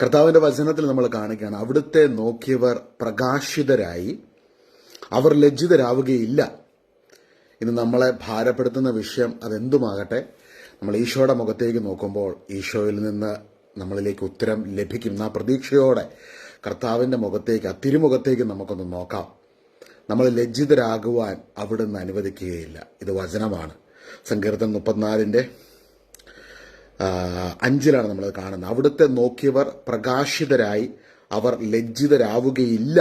കർത്താവിന്റെ വചനത്തിൽ നമ്മൾ കാണുകയാണ്, അവിടുത്തെ നോക്കിയവർ പ്രകാശിതരായി അവർ ലജ്ജിതരാവുകയില്ല. ഇന്ന് നമ്മളെ ഭാരപ്പെടുത്തുന്ന വിഷയം അതെന്തുമാകട്ടെ, നമ്മൾ ഈശോയുടെ മുഖത്തേക്ക് നോക്കുമ്പോൾ ഈശോയിൽ നിന്ന് നമ്മളിലേക്ക് ഉത്തരം ലഭിക്കും. ആ പ്രതീക്ഷയോടെ കർത്താവിൻ്റെ മുഖത്തേക്ക്, തിരുമുഖത്തേക്ക് നമുക്കൊന്ന് നോക്കാം. നമ്മൾ ലജ്ജിതരാകുവാൻ അവിടുന്ന് അനുവദിക്കുകയില്ല. ഇത് വചനമാണ്. സങ്കീർത്തനം 34:5 നമ്മൾ കാണുന്നത്. അവിടുത്തെ നോക്കിയവർ പ്രകാശിതരായി അവർ ലജ്ജിതരാവുകയില്ല.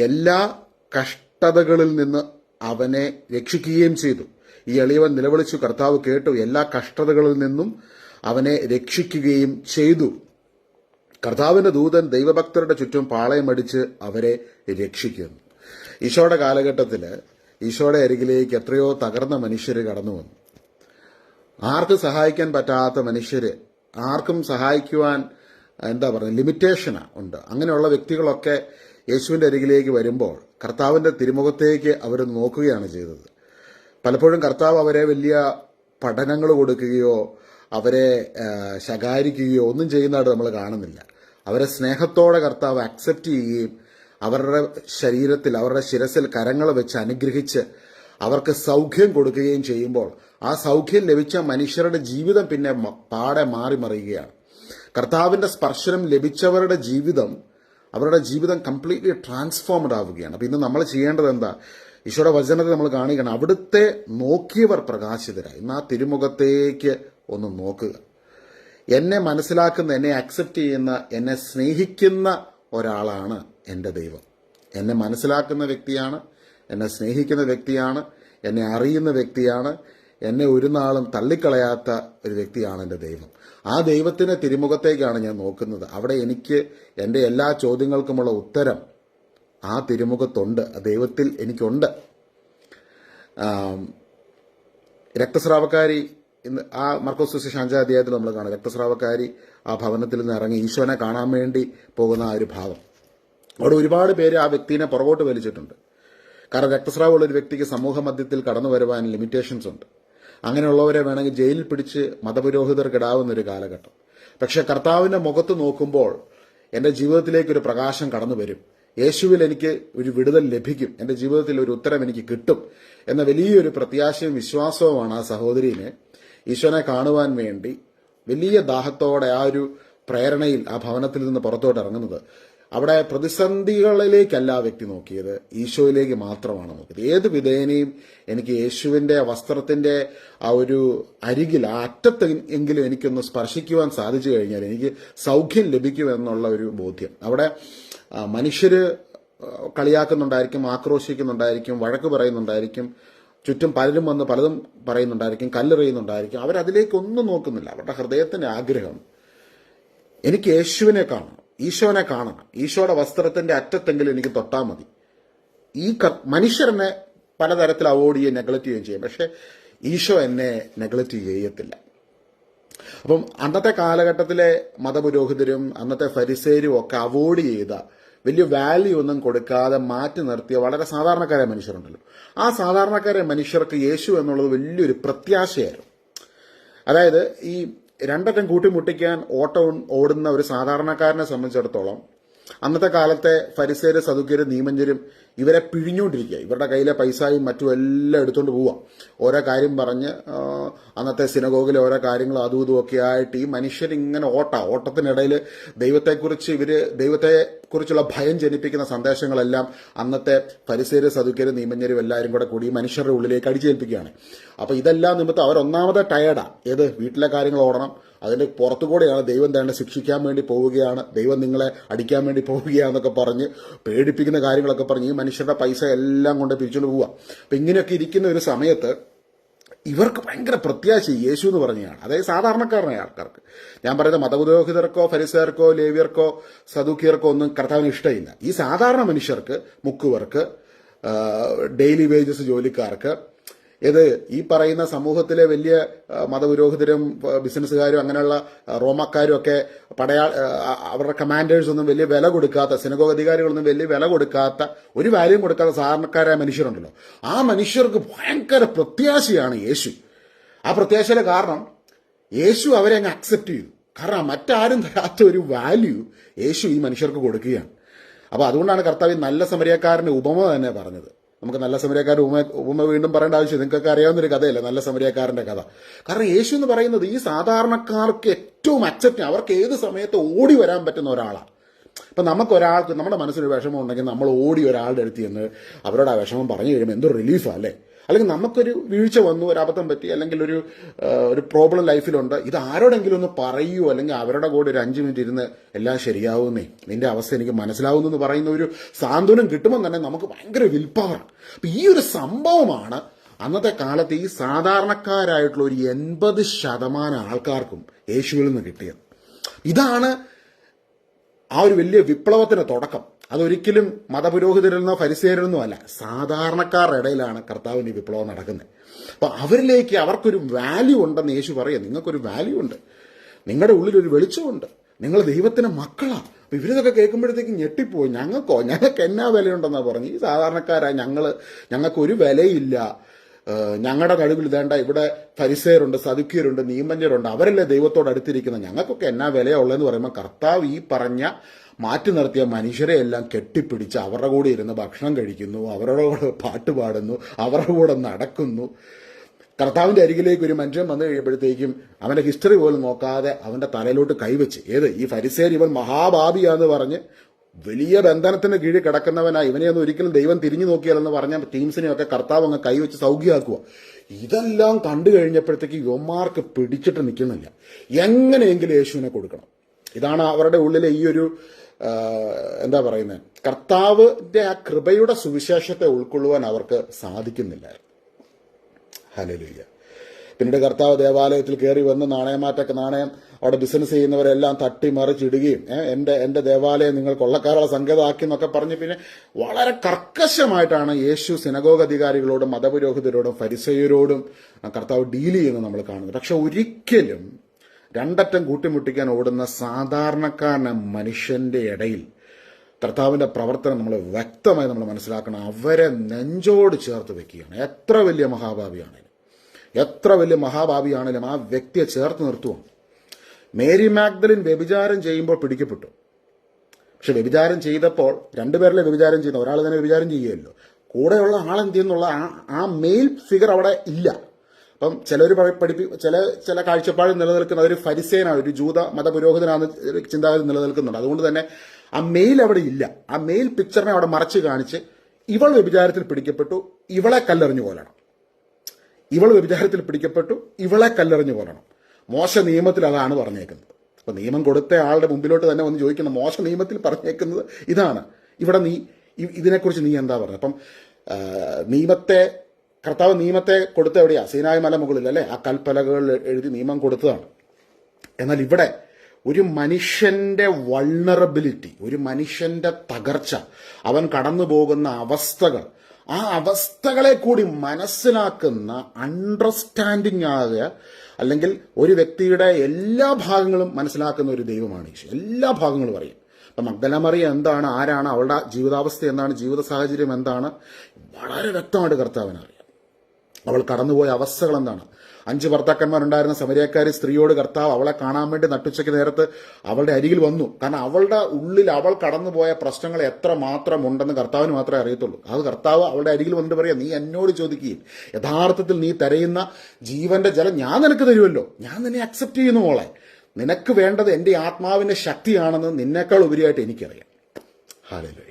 എല്ലാ കഷ്ടതകളിൽ നിന്ന് അവനെ രക്ഷിക്കുകയും ചെയ്തു. ഈ എളിയവൻ നിലവിളിച്ചു, കർത്താവ് കേട്ടു. എല്ലാ കഷ്ടതകളിൽ നിന്നും അവനെ രക്ഷിക്കുകയും ചെയ്തു. കർത്താവിന്റെ ദൂതൻ ദൈവഭക്തരുടെ ചുറ്റും പാളയമടിച്ച് അവരെ രക്ഷിക്കുന്നു. ഈശോയുടെ കാലഘട്ടത്തിൽ ഈശോയുടെ അരികിലേക്ക് എത്രയോ തകർന്ന മനുഷ്യർ കടന്നു വന്നു. ആർക്കും സഹായിക്കാൻ പറ്റാത്ത മനുഷ്യർ, ആർക്കും സഹായിക്കുവാൻ ലിമിറ്റേഷനാണ് ഉണ്ട്. അങ്ങനെയുള്ള വ്യക്തികളൊക്കെ യേശുവിൻ്റെ അരികിലേക്ക് വരുമ്പോൾ കർത്താവിൻ്റെ തിരുമുഖത്തേക്ക് അവർ നോക്കുകയാണ് ചെയ്തത്. പലപ്പോഴും കർത്താവ് അവരെ വലിയ പഠനങ്ങൾ കൊടുക്കുകയോ അവരെ ശകാരിക്കുകയോ ഒന്നും ചെയ്യുന്നതായിട്ട് നമ്മൾ കാണുന്നില്ല. അവരെ സ്നേഹത്തോടെ കർത്താവ് അക്സെപ്റ്റ് ചെയ്യുകയും അവരുടെ ശരീരത്തിൽ, അവരുടെ ശിരസിൽ കരങ്ങൾ വെച്ച് അനുഗ്രഹിച്ച് അവർക്ക് സൗഖ്യം കൊടുക്കുകയും ചെയ്യുമ്പോൾ ആ സൗഖ്യം ലഭിച്ച മനുഷ്യരുടെ ജീവിതം പിന്നെ പാടെ മാറി മറിയുകയാണ്. കർത്താവിൻ്റെ സ്പർശനം ലഭിച്ചവരുടെ ജീവിതം, അവരുടെ ജീവിതം കംപ്ലീറ്റ്ലി ട്രാൻസ്ഫോംഡ് ആവുകയാണ്. അപ്പം ഇന്ന് നമ്മൾ ചെയ്യേണ്ടത് എന്താ? ഈശോയുടെ വചനത്തെ നമ്മൾ കാണുകയാണ്, അവിടുത്തെ നോക്കിയവർ പ്രകാശിതരായി. ഇന്ന് ആ തിരുമുഖത്തേക്ക് ഒന്ന് നോക്കുക. എന്നെ മനസ്സിലാക്കുന്ന, എന്നെ അക്സെപ്റ്റ് ചെയ്യുന്ന, എന്നെ സ്നേഹിക്കുന്ന ഒരാളാണ് എൻ്റെ ദൈവം. എന്നെ മനസ്സിലാക്കുന്ന വ്യക്തിയാണ്, എന്നെ സ്നേഹിക്കുന്ന വ്യക്തിയാണ്, എന്നെ അറിയുന്ന വ്യക്തിയാണ്, എന്നെ ഒരു നാളും തള്ളിക്കളയാത്ത ഒരു വ്യക്തിയാണ് എൻ്റെ ദൈവം. ആ ദൈവത്തിൻ്റെ തിരുമുഖത്തേക്കാണ് ഞാൻ നോക്കുന്നത്. അവിടെ എനിക്ക് എൻ്റെ എല്ലാ ചോദ്യങ്ങൾക്കുമുള്ള ഉത്തരം ആ തിരുമുഖത്തുണ്ട്, ആ ദൈവത്തിൽ എനിക്കുണ്ട്. രക്തസ്രാവക്കാരി, ഇന്ന് ആ മർക്കോസ് സുവിശേഷം 5-ാം അധ്യായത്തിൽ നമ്മൾ കാണും. രക്തസ്രാവക്കാരി ആ ഭവനത്തിൽ നിന്ന് ഇറങ്ങി ഈശോനെ കാണാൻ വേണ്ടി പോകുന്ന ആ ഒരു ഭാഗം. അവിടെ ഒരുപാട് പേര് ആ വ്യക്തിനെ പുറകോട്ട് വലിച്ചിട്ടുണ്ട്. കാരണം രക്തസ്രാവമുള്ള ഒരു വ്യക്തിക്ക് സമൂഹ മധ്യത്തിൽ കടന്നു വരുവാൻ ലിമിറ്റേഷൻസ് ഉണ്ട്. അങ്ങനെയുള്ളവരെ വേണമെങ്കിൽ ജയിലിൽ പിടിച്ച് മതപുരോഹിതർക്കിടാവുന്ന ഒരു കാലഘട്ടം. പക്ഷെ കർത്താവിൻ്റെ മുഖത്ത് നോക്കുമ്പോൾ എൻ്റെ ജീവിതത്തിലേക്ക് ഒരു പ്രകാശം കടന്നു വരും. യേശുവിൽ എനിക്ക് ഒരു വിടുതൽ ലഭിക്കും, എൻ്റെ ജീവിതത്തിൽ ഒരു ഉത്തരം എനിക്ക് കിട്ടും എന്ന വലിയൊരു പ്രത്യാശയും വിശ്വാസവുമാണ് ആ സഹോദരിനെ ഈശോനെ കാണുവാൻ വേണ്ടി വലിയ ദാഹത്തോടെ ആ ഒരു പ്രേരണയിൽ ആ ഭവനത്തിൽ നിന്ന് പുറത്തോട്ട് ഇറങ്ങുന്നത്. അവിടെ പ്രതിസന്ധികളിലേക്കല്ല ആ വ്യക്തി നോക്കിയത്, ഈശോയിലേക്ക് മാത്രമാണ് നോക്കിയത്. ഏത് വിധേനയും എനിക്ക് യേശുവിൻ്റെ വസ്ത്രത്തിൻ്റെ ആ ഒരു അരികിൽ, ആ അറ്റത്ത് എങ്കിലും എനിക്കൊന്ന് സ്പർശിക്കുവാൻ സാധിച്ചു കഴിഞ്ഞാൽ എനിക്ക് സൗഖ്യം ലഭിക്കുമെന്നുള്ള ഒരു ബോധ്യം. അവിടെ മനുഷ്യർ കളിയാക്കുന്നുണ്ടായിരിക്കും, ആക്രോശിക്കുന്നുണ്ടായിരിക്കും, വഴക്ക് പറയുന്നുണ്ടായിരിക്കും, ചുറ്റും പലരും വന്ന് പലതും പറയുന്നുണ്ടായിരിക്കും, കല്ലെറിയുന്നുണ്ടായിരിക്കും. അവരതിലേക്കൊന്നും നോക്കുന്നില്ല. അവരുടെ ഹൃദയത്തിൻ്റെ ആഗ്രഹം എനിക്ക് യേശുവിനെ കാണണം, ഈശോനെ കാണണം, ഈശോയുടെ വസ്ത്രത്തിന്റെ അറ്റത്തെങ്കിലും എനിക്ക് തൊട്ടാൽ മതി. ഈ മനുഷ്യരെന്നെ പലതരത്തിൽ അവോയ്ഡ് ചെയ്യുകയും നെഗ്ലക്റ്റ് ചെയ്യുകയും ചെയ്യും, പക്ഷെ ഈശോ എന്നെ നെഗ്ലക്റ്റ് ചെയ്യത്തില്ല. അപ്പം അന്നത്തെ കാലഘട്ടത്തിലെ മതപുരോഹിതരും അന്നത്തെ ഫരിസേരും ഒക്കെ അവോയ്ഡ് ചെയ്ത, വലിയ വാല്യൂ ഒന്നും കൊടുക്കാതെ മാറ്റി നിർത്തിയ വളരെ സാധാരണക്കാരായ മനുഷ്യരുണ്ടല്ലോ. ആ സാധാരണക്കാരായ മനുഷ്യർക്ക് യേശു എന്നുള്ളത് വലിയൊരു പ്രത്യാശയായിരുന്നു. അതായത് ഈ രണ്ടറ്റം കൂട്ടിമുട്ടിക്കാൻ ഓടുന്ന ഒരു സാധാരണക്കാരനെ സംബന്ധിച്ചിടത്തോളം അന്നത്തെ കാലത്തെ ഫരിസേര്, സദുക്യരും, നിയമജ്ഞരും ഇവരെ പിഴിഞ്ഞുകൊണ്ടിരിക്കുക. ഇവരുടെ കയ്യിലെ പൈസയും മറ്റും എല്ലാം എടുത്തുകൊണ്ട് പോവാം. ഓരോ കാര്യം പറഞ്ഞ് അന്നത്തെ സിനഗോഗിലെ ഓരോ കാര്യങ്ങളും അതും ഇതും ഒക്കെ ആയിട്ട് ഈ മനുഷ്യരിങ്ങനെ ഓട്ടത്തിനിടയിൽ ദൈവത്തെക്കുറിച്ചുള്ള ഭയം ജനിപ്പിക്കുന്ന സന്ദേശങ്ങളെല്ലാം അന്നത്തെ ഫരിസേര്, സദുക്യരും, നിയമജ്ഞരും എല്ലാവരും കൂടി മനുഷ്യരുടെ ഉള്ളിലേക്ക് അടിച്ചേൽപ്പിക്കുകയാണ്. അപ്പോൾ ഇതെല്ലാം നിമിത്തം അവരൊന്നാമത്തെ ടയേർഡാണ്. ഏത് വീട്ടിലെ കാര്യങ്ങൾ ഓടണം, അതിൻ്റെ പുറത്തുകൂടെയാണ് ദൈവം തന്നെ ശിക്ഷിക്കാൻ വേണ്ടി പോവുകയാണ്, ദൈവം നിങ്ങളെ അടിക്കാൻ വേണ്ടി പോവുകയാണെന്നൊക്കെ പറഞ്ഞ് പേടിപ്പിക്കുന്ന കാര്യങ്ങളൊക്കെ പറഞ്ഞ് ഈ മനുഷ്യരുടെ പൈസ എല്ലാം കൊണ്ട് പിരിച്ചുകൊണ്ട് പോവുക. അപ്പം ഇങ്ങനെയൊക്കെ ഇരിക്കുന്ന ഒരു സമയത്ത് ഇവർക്ക് ഭയങ്കര പ്രത്യാശ യേശു എന്ന് പറഞ്ഞാണ്. അതായത് സാധാരണക്കാരനായ ആൾക്കാർക്ക്, ഞാൻ പറയുന്നത് മതപുരോഹിതർക്കോ ഫരിസേർക്കോ ലേവ്യർക്കോ സദൂക്യർക്കോ ഒന്നും കർത്താവിന് ഇഷ്ടമില്ല. ഈ സാധാരണ മനുഷ്യർക്ക്, മുക്കുവർക്ക്, ഡെയിലി വേജസ് ജോലിക്കാർക്ക്, ഇത് ഈ പറയുന്ന സമൂഹത്തിലെ വലിയ മതപുരോഹിതരും ബിസിനസ്സുകാരും അങ്ങനെയുള്ള റോമക്കാരും ഒക്കെ അവരുടെ കമാൻഡേഴ്സൊന്നും വലിയ വില കൊടുക്കാത്ത, സിനഗോഗ് അധികാരികളൊന്നും വലിയ വില കൊടുക്കാത്ത, ഒരു വാല്യൂം കൊടുക്കാത്ത സാധാരണക്കാരായ മനുഷ്യരുണ്ടല്ലോ. ആ മനുഷ്യർക്ക് ഭയങ്കര പ്രത്യാശയാണ് യേശു. ആ പ്രത്യാശയുടെ കാരണം യേശു അവരെ അങ്ങ് അക്സെപ്റ്റ് ചെയ്തു. കാരണം മറ്റാരും തരാത്ത ഒരു വാല്യൂ യേശു ഈ മനുഷ്യർക്ക് കൊടുക്കുകയാണ്. അപ്പോൾ അതുകൊണ്ടാണ് കർത്താവ് നല്ല സമരിയക്കാരൻ്റെ ഉപമ തന്നെ പറഞ്ഞത്. നമുക്ക് നല്ല സമരിയക്കാരൻ്റെ ഉപമ വീണ്ടും പറയേണ്ട ആവശ്യം, നിങ്ങൾക്കൊക്കെ അറിയാവുന്നൊരു കഥയല്ലേ നല്ല സമരിയക്കാരൻ്റെ കഥ. കാരണം യേശു എന്ന് പറയുന്നത് ഈ സാധാരണക്കാർക്ക് ഏറ്റവും അക്സെപ്റ്റ്, അവർക്ക് ഏത് സമയത്ത് ഓടി വരാൻ പറ്റുന്ന ഒരാളാണ്. ഇപ്പം നമുക്കൊരാൾക്ക് നമ്മുടെ മനസ്സിലൊരു വിഷമം ഉണ്ടെങ്കിൽ നമ്മൾ ഓടി ഒരാളുടെ അടുത്ത് ചെന്ന് അവരോട് ആ വിഷമം പറഞ്ഞു കഴിയുമ്പോൾ എന്തൊരു റിലീഫാണ് അല്ലേ. അല്ലെങ്കിൽ നമുക്കൊരു വീഴ്ച വന്നു, ഒരു അബദ്ധം പറ്റി, അല്ലെങ്കിൽ ഒരു പ്രോബ്ലം ലൈഫിലുണ്ട്, ഇത് ആരോടെങ്കിലും ഒന്ന് പറയുമോ, അല്ലെങ്കിൽ അവരുടെ കൂടെ ഒരു 5 മിനിറ്റ് ഇരുന്ന് എല്ലാം ശരിയാവുന്നേ, നിന്റെ അവസ്ഥ എനിക്ക് മനസ്സിലാവുന്നു എന്ന് പറയുന്ന ഒരു സാന്ത്വനം കിട്ടുമ്പോൾ തന്നെ നമുക്ക് ഭയങ്കര വിൽ പവറാണ്. അപ്പം ഈ ഒരു സംഭവമാണ് അന്നത്തെ കാലത്ത് ഈ സാധാരണക്കാരായിട്ടുള്ള ഒരു 80% ആൾക്കാർക്കും യേശുവിൽ നിന്ന് കിട്ടിയത്. ഇതാണ് ആ ഒരു വലിയ വിപ്ലവത്തിന് തുടക്കം. അതൊരിക്കലും മതപുരോഹിതരിൽ നിന്നോ ഫരിസേയരിൽ നിന്നോ അല്ല, സാധാരണക്കാരുടെ ഇടയിലാണ് കർത്താവിൻ്റെ ഈ വിപ്ലവം നടക്കുന്നത്. അപ്പോൾ അവരിലേക്ക് അവർക്കൊരു വാല്യൂ ഉണ്ടെന്ന് യേശു പറയുക. നിങ്ങൾക്കൊരു വാല്യൂ ഉണ്ട്, നിങ്ങളുടെ ഉള്ളിലൊരു വെളിച്ചമുണ്ട്, നിങ്ങൾ ദൈവത്തിൻ്റെ മക്കളാണ്. അപ്പോൾ ഇവരിതൊക്കെ കേൾക്കുമ്പോഴത്തേക്ക് ഞെട്ടിപ്പോയി. ഞങ്ങൾക്ക് എന്നാ വിലയുണ്ടെന്നാണ് പറഞ്ഞു. ഈ സാധാരണക്കാരായ ഞങ്ങൾക്കൊരു വിലയില്ല, ഞങ്ങളുടെ കഴിവിൽ ഇതേണ്ട ഇവിടെ ഫരിസേയരുണ്ട്, സദുക്യരുണ്ട്, നിയമജ്ഞരുണ്ട്, അവരല്ലേ ദൈവത്തോട് അടുത്തിരിക്കുന്നത്, ഞങ്ങൾക്കൊക്കെ എന്നാ വിലയുള്ളതെന്ന് പറയുമ്പോൾ കർത്താവ് ഈ പറഞ്ഞ മാറ്റി നിർത്തിയ മനുഷ്യരെ എല്ലാം കെട്ടിപ്പിടിച്ച് അവരുടെ കൂടെ ഇരുന്ന് ഭക്ഷണം കഴിക്കുന്നു, അവരുടെ കൂടെ പാട്ട് പാടുന്നു, അവരുടെ കൂടെ നടക്കുന്നു. കർത്താവിൻ്റെ അരികിലേക്ക് ഒരു മനുഷ്യൻ വന്നു കഴിയുമ്പോഴത്തേക്കും അവൻ്റെ ഹിസ്റ്ററി പോലും നോക്കാതെ അവൻ്റെ തലയിലോട്ട് കൈവച്ച്, ഈ ഫരിസേയർ ഇവൻ മഹാഭാവിയാന്ന് പറഞ്ഞ് വലിയ ബന്ധനത്തിന് കീഴിൽ കിടക്കുന്നവനായി, ഇവനെയൊന്നും ഒരിക്കലും ദൈവം തിരിഞ്ഞു നോക്കിയാലെന്ന് പറഞ്ഞ ടീംസിനെയൊക്കെ കർത്താവ് അങ്ങ് കൈവച്ച് സൗഖ്യമാക്കുക. ഇതെല്ലാം കണ്ടു കഴിഞ്ഞപ്പോഴത്തേക്ക് യുവമാർക്ക് പിടിച്ചിട്ട് നിൽക്കുന്നില്ല, എങ്ങനെയെങ്കിലും യേശുവിനെ കൊടുക്കണം. ഇതാണ് അവരുടെ ഉള്ളിലെ ഈ ഒരു എന്താ പറയുന്നത്, കർത്താവിന്റെ ആ കൃപയുടെ സുവിശേഷത്തെ ഉൾക്കൊള്ളുവാൻ അവർക്ക് സാധിക്കുന്നില്ല. ഹല്ലേലൂയ. പിന്നീട് കർത്താവ് ദേവാലയത്തിൽ കയറി വന്ന് നാണയം അവിടെ ബിസിനസ് ചെയ്യുന്നവരെല്ലാം തട്ടിമറിച്ചിടുകയും എൻ്റെ ദേവാലയം നിങ്ങൾ കൊള്ളക്കാരുടെ സങ്കേതമാക്കി എന്നൊക്കെ പറഞ്ഞ് പിന്നെ വളരെ കർക്കശമായിട്ടാണ് യേശു സിനഗോഗ് അധികാരികളോടും മതപുരോഹിതരോടും ഫരിസേയരോടും കർത്താവ് ഡീൽ ചെയ്യുന്നത് നമ്മൾ കാണുന്നത്. പക്ഷെ ഒരിക്കലും രണ്ടറ്റം കൂട്ടിമുട്ടിക്കാൻ ഓടുന്ന സാധാരണക്കാരന മനുഷ്യന്റെ ഇടയിൽ കർത്താവിന്റെ പ്രവർത്തനം നമ്മൾ വ്യക്തമായി നമ്മൾ മനസ്സിലാക്കണം. അവരെ നെഞ്ചോട് ചേർത്ത് വെക്കുകയാണ്. എത്ര വലിയ മഹാഭാവിയാണെങ്കിലും ആ വ്യക്തിയെ ചേർത്ത് നിർത്തുവാണ്. മേരി മാഗ്ദലിൻ വ്യഭിചാരം ചെയ്യുമ്പോൾ പിടിക്കപ്പെട്ടു. പക്ഷെ വ്യഭിചാരം ചെയ്തപ്പോൾ രണ്ടുപേരിലെ വ്യഭിചാരം ചെയ്യുന്ന ഒരാൾ തന്നെ വ്യഭിചാരം ചെയ്യുകയല്ലോ, കൂടെയുള്ള ആളെന്തെന്നുള്ള ആ മെയിൽ ഫിഗർ അവിടെ ഇല്ല. അപ്പം ചിലർ ചില കാഴ്ചപ്പാട് നിലനിൽക്കുന്ന ഒരു ഫരിസേനാണ്, ഒരു ജൂത മതപുരോഹിതനാണ് ചിന്താഗതി നിലനിൽക്കുന്നുണ്ട്. അതുകൊണ്ട് തന്നെ ആ മെയിൽ അവിടെ ഇല്ല. ആ മെയിൽ പിക്ചറിനെ അവിടെ മറച്ച് കാണിച്ച് ഇവൾ വ്യഭിചാരത്തിൽ പിടിക്കപ്പെട്ടു, ഇവളെ കല്ലെറിഞ്ഞു കൊല്ലണം. മോശ നിയമത്തിൽ അതാണ് പറഞ്ഞേക്കുന്നത്. അപ്പൊ നിയമം കൊടുത്ത ആളുടെ മുമ്പിലോട്ട് തന്നെ വന്ന് ചോദിക്കുന്നത്, മോശ നിയമത്തിൽ പറഞ്ഞേക്കുന്നത് ഇതാണ്, ഇവിടെ നീ ഇതിനെക്കുറിച്ച് നീ എന്താ പറഞ്ഞത്? അപ്പം കർത്താവ് നിയമത്തെ കൊടുത്ത എവിടെയാ? സീനായി മല മുകളിൽ അല്ലേ? ആ കൽപ്പലകളിൽ എഴുതി നിയമം കൊടുത്തതാണ്. എന്നാൽ ഇവിടെ ഒരു മനുഷ്യന്റെ വൾണറബിലിറ്റി, ഒരു മനുഷ്യന്റെ തകർച്ച, അവൻ കടന്നു പോകുന്ന അവസ്ഥകൾ, ആ അവസ്ഥകളെ കൂടി മനസ്സിലാക്കുന്ന അണ്ടർസ്റ്റാൻഡിങ് ആകുക, അല്ലെങ്കിൽ ഒരു വ്യക്തിയുടെ എല്ലാ ഭാഗങ്ങളും മനസ്സിലാക്കുന്ന ഒരു ദൈവമാണ് ഈശോ. എല്ലാ ഭാഗങ്ങളും അറിയാം. അപ്പം മഗ്ദല മറിയ എന്താണ്, ആരാണ്, അവളുടെ ജീവിതാവസ്ഥ എന്താണ്, ജീവിത സാഹചര്യം എന്താണ്, വളരെ വ്യക്തമായിട്ട് കർത്താവിന് അറിയാം. അവൾ കടന്നുപോയ അവസ്ഥകൾ എന്താണ്. 5 ഭർത്താക്കന്മാരുണ്ടായിരുന്ന സമരിയക്കാരി സ്ത്രീയോട് കർത്താവ് അവളെ കാണാൻ വേണ്ടി നട്ടുച്ചയ്ക്ക് നേരത്ത് അവളുടെ അരികിൽ വന്നു. കാരണം അവളുടെ ഉള്ളിൽ അവൾ കടന്നുപോയ പ്രശ്നങ്ങൾ എത്ര മാത്രം ഉണ്ടെന്ന് കർത്താവിന് മാത്രമേ അറിയത്തുള്ളൂ. അത് കർത്താവ് അവളുടെ അരികിൽ വന്നിട്ട് പറയാം, നീ എന്നോട് ചോദിക്കുകയും യഥാർത്ഥത്തിൽ നീ തിരയുന്ന ജീവന്റെ ജലം ഞാൻ നിനക്ക് തരുമല്ലോ, ഞാൻ നിന്നെ അക്സെപ്റ്റ് ചെയ്യുന്നു മോളെ, നിനക്ക് വേണ്ടത് എൻ്റെ ആത്മാവിന്റെ ശക്തിയാണെന്ന് നിന്നേക്കാൾ ഉപരിയായിട്ട് എനിക്കറിയാം. ഹല്ലേലൂയ.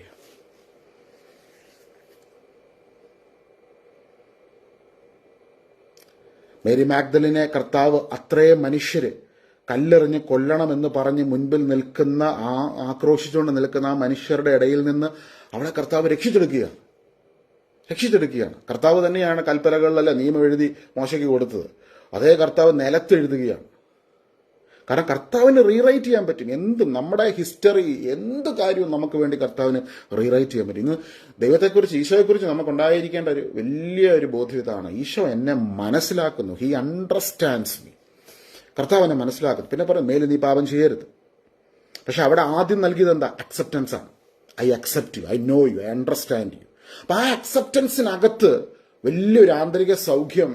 മേരി മാഗ്ദലിനെ കർത്താവ് അത്രയും മനുഷ്യര് കല്ലെറിഞ്ഞ് കൊല്ലണമെന്ന് പറഞ്ഞ് മുൻപിൽ നിൽക്കുന്ന, ആക്രോശിച്ചുകൊണ്ട് നിൽക്കുന്ന ആ മനുഷ്യരുടെ ഇടയിൽ നിന്ന് അവളെ കർത്താവ് രക്ഷിച്ചെടുക്കുകയാണ്. കർത്താവ് തന്നെയാണ് കൽപ്പനകളിലല്ല നിയമം എഴുതി മോശയ്ക്ക് കൊടുത്തത്. അതേ കർത്താവ് നിലത്തെഴുതുകയാണ്. കാരണം കർത്താവിന് റീറൈറ്റ് ചെയ്യാൻ പറ്റും. എന്തും, നമ്മുടെ ഹിസ്റ്ററി, എന്ത് കാര്യവും നമുക്ക് വേണ്ടി കർത്താവിന് റീറൈറ്റ് ചെയ്യാൻ പറ്റും. ഇന്ന് ദൈവത്തെക്കുറിച്ച്, ഈശോയെക്കുറിച്ച് നമുക്കുണ്ടായിരിക്കേണ്ട ഒരു വലിയ ഒരു ബോധ്യം ഇതാണ്. ഈശോ എന്നെ മനസ്സിലാക്കുന്നു. He understands me. കർത്താവ് എന്നെ മനസ്സിലാക്കുന്നു. പിന്നെ പറയും, മേലിൽ നീ പാപം ചെയ്യരുത്. പക്ഷെ അവിടെ ആദ്യം നൽകിയത് എന്താ? അക്സെപ്റ്റൻസ് ആണ്. I accept you, I know you, I understand you. അപ്പൊ ആ അക്സെപ്റ്റൻസിനകത്ത് വലിയൊരു ആന്തരിക സൗഖ്യം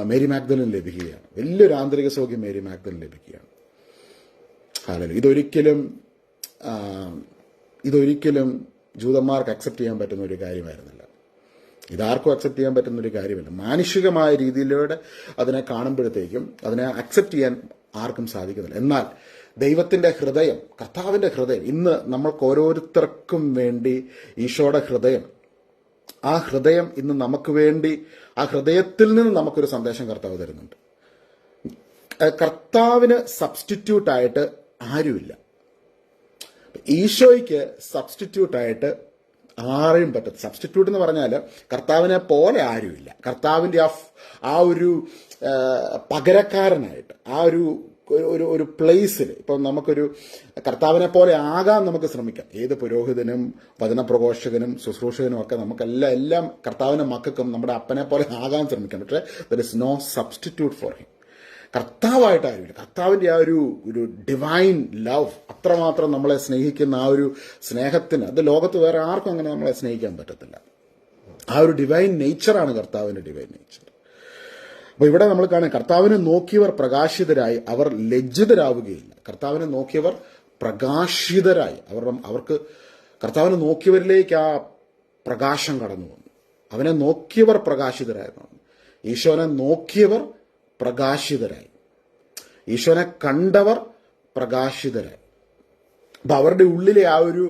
മേരി മാഗ്ദലിന് ലഭിക്കുകയാണ്. വലിയൊരു ആന്തരിക സൗഖ്യം മേരി മാഗ്ദലിന് ലഭിക്കുകയാണ്. ഹല്ലേലൂയ. ആ, ഇതൊരിക്കലും ജൂതന്മാർക്ക് അക്സെപ്റ്റ് ചെയ്യാൻ പറ്റുന്ന ഒരു കാര്യമായിരുന്നില്ല. ഇതാർക്കും അക്സെപ്റ്റ് ചെയ്യാൻ പറ്റുന്ന ഒരു കാര്യമല്ല. മാനുഷികമായ രീതിയിലൂടെ അതിനെ കാണുമ്പോഴത്തേക്കും അതിനെ അക്സെപ്റ്റ് ചെയ്യാൻ ആർക്കും സാധിക്കുന്നില്ല. എന്നാൽ ദൈവത്തിന്റെ ഹൃദയം, കർത്താവിന്റെ ഹൃദയം, ഇന്ന് നമ്മൾക്ക് ഓരോരുത്തർക്കും വേണ്ടി ഈശോയുടെ ഹൃദയം, ആ ഹൃദയം ഇന്ന് നമുക്ക് വേണ്ടി, ആ ഹൃദയത്തിൽ നിന്ന് നമുക്കൊരു സന്ദേശം കർത്താവ് തരുന്നുണ്ട്. കർത്താവിന് സബ്സ്റ്റിറ്റ്യൂട്ടായിട്ട് ആരുമില്ല. ഈശോയ്ക്ക് സബ്സ്റ്റിറ്റ്യൂട്ടായിട്ട് ആരെയും പറ്റും. സബ്സ്റ്റിറ്റ്യൂട്ട് എന്ന് പറഞ്ഞാൽ കർത്താവിനെ പോലെ ആരുമില്ല. കർത്താവിൻ്റെ ആ ഒരു പകരക്കാരനായിട്ട്, ആ ഒരു പ്ലേസിൽ ഇപ്പം നമുക്കൊരു കർത്താവിനെ പോലെ ആകാൻ നമുക്ക് ശ്രമിക്കാം. ഏത് പുരോഹിതനും വചനപ്രഘോഷകനും ശുശ്രൂഷകനും ഒക്കെ നമുക്കെല്ലാം കർത്താവിൻ്റെ മക്കൾക്കും നമ്മുടെ അപ്പനെ പോലെ ആകാൻ ശ്രമിക്കാം. പക്ഷേ there is no substitute for him. കർത്താവായിട്ട് ആരുമില്ല. കർത്താവിൻ്റെ ആ ഒരു ഡിവൈൻ ലവ്, അത്രമാത്രം നമ്മളെ സ്നേഹിക്കുന്ന ആ ഒരു സ്നേഹത്തിന്, അത് ലോകത്ത് വേറെ ആർക്കും അങ്ങനെ നമ്മളെ സ്നേഹിക്കാൻ പറ്റത്തില്ല. ആ ഒരു ഡിവൈൻ നേച്ചറാണ് കർത്താവിൻ്റെ ഡിവൈൻ നേച്ചർ. അപ്പോൾ ഇവിടെ നമ്മൾ കാണാം, കർത്താവിനെ നോക്കിയവർ പ്രകാശിതരായി, അവർ ലജ്ജിതരാവുകയില്ല. കർത്താവിനെ നോക്കിയവർ പ്രകാശിതരായി, അവർക്ക് കർത്താവിനെ നോക്കിയവരിലേക്ക് ആ പ്രകാശം കടന്നു വന്നു. അവനെ നോക്കിയവർ പ്രകാശിതരായെന്നാണ്. ഈശോനെ നോക്കിയവർ പ്രകാശിതരായി, ഈശോനെ കണ്ടവർ പ്രകാശിതരായി. അപ്പം അവരുടെ ഉള്ളിലെ ആ ഒരു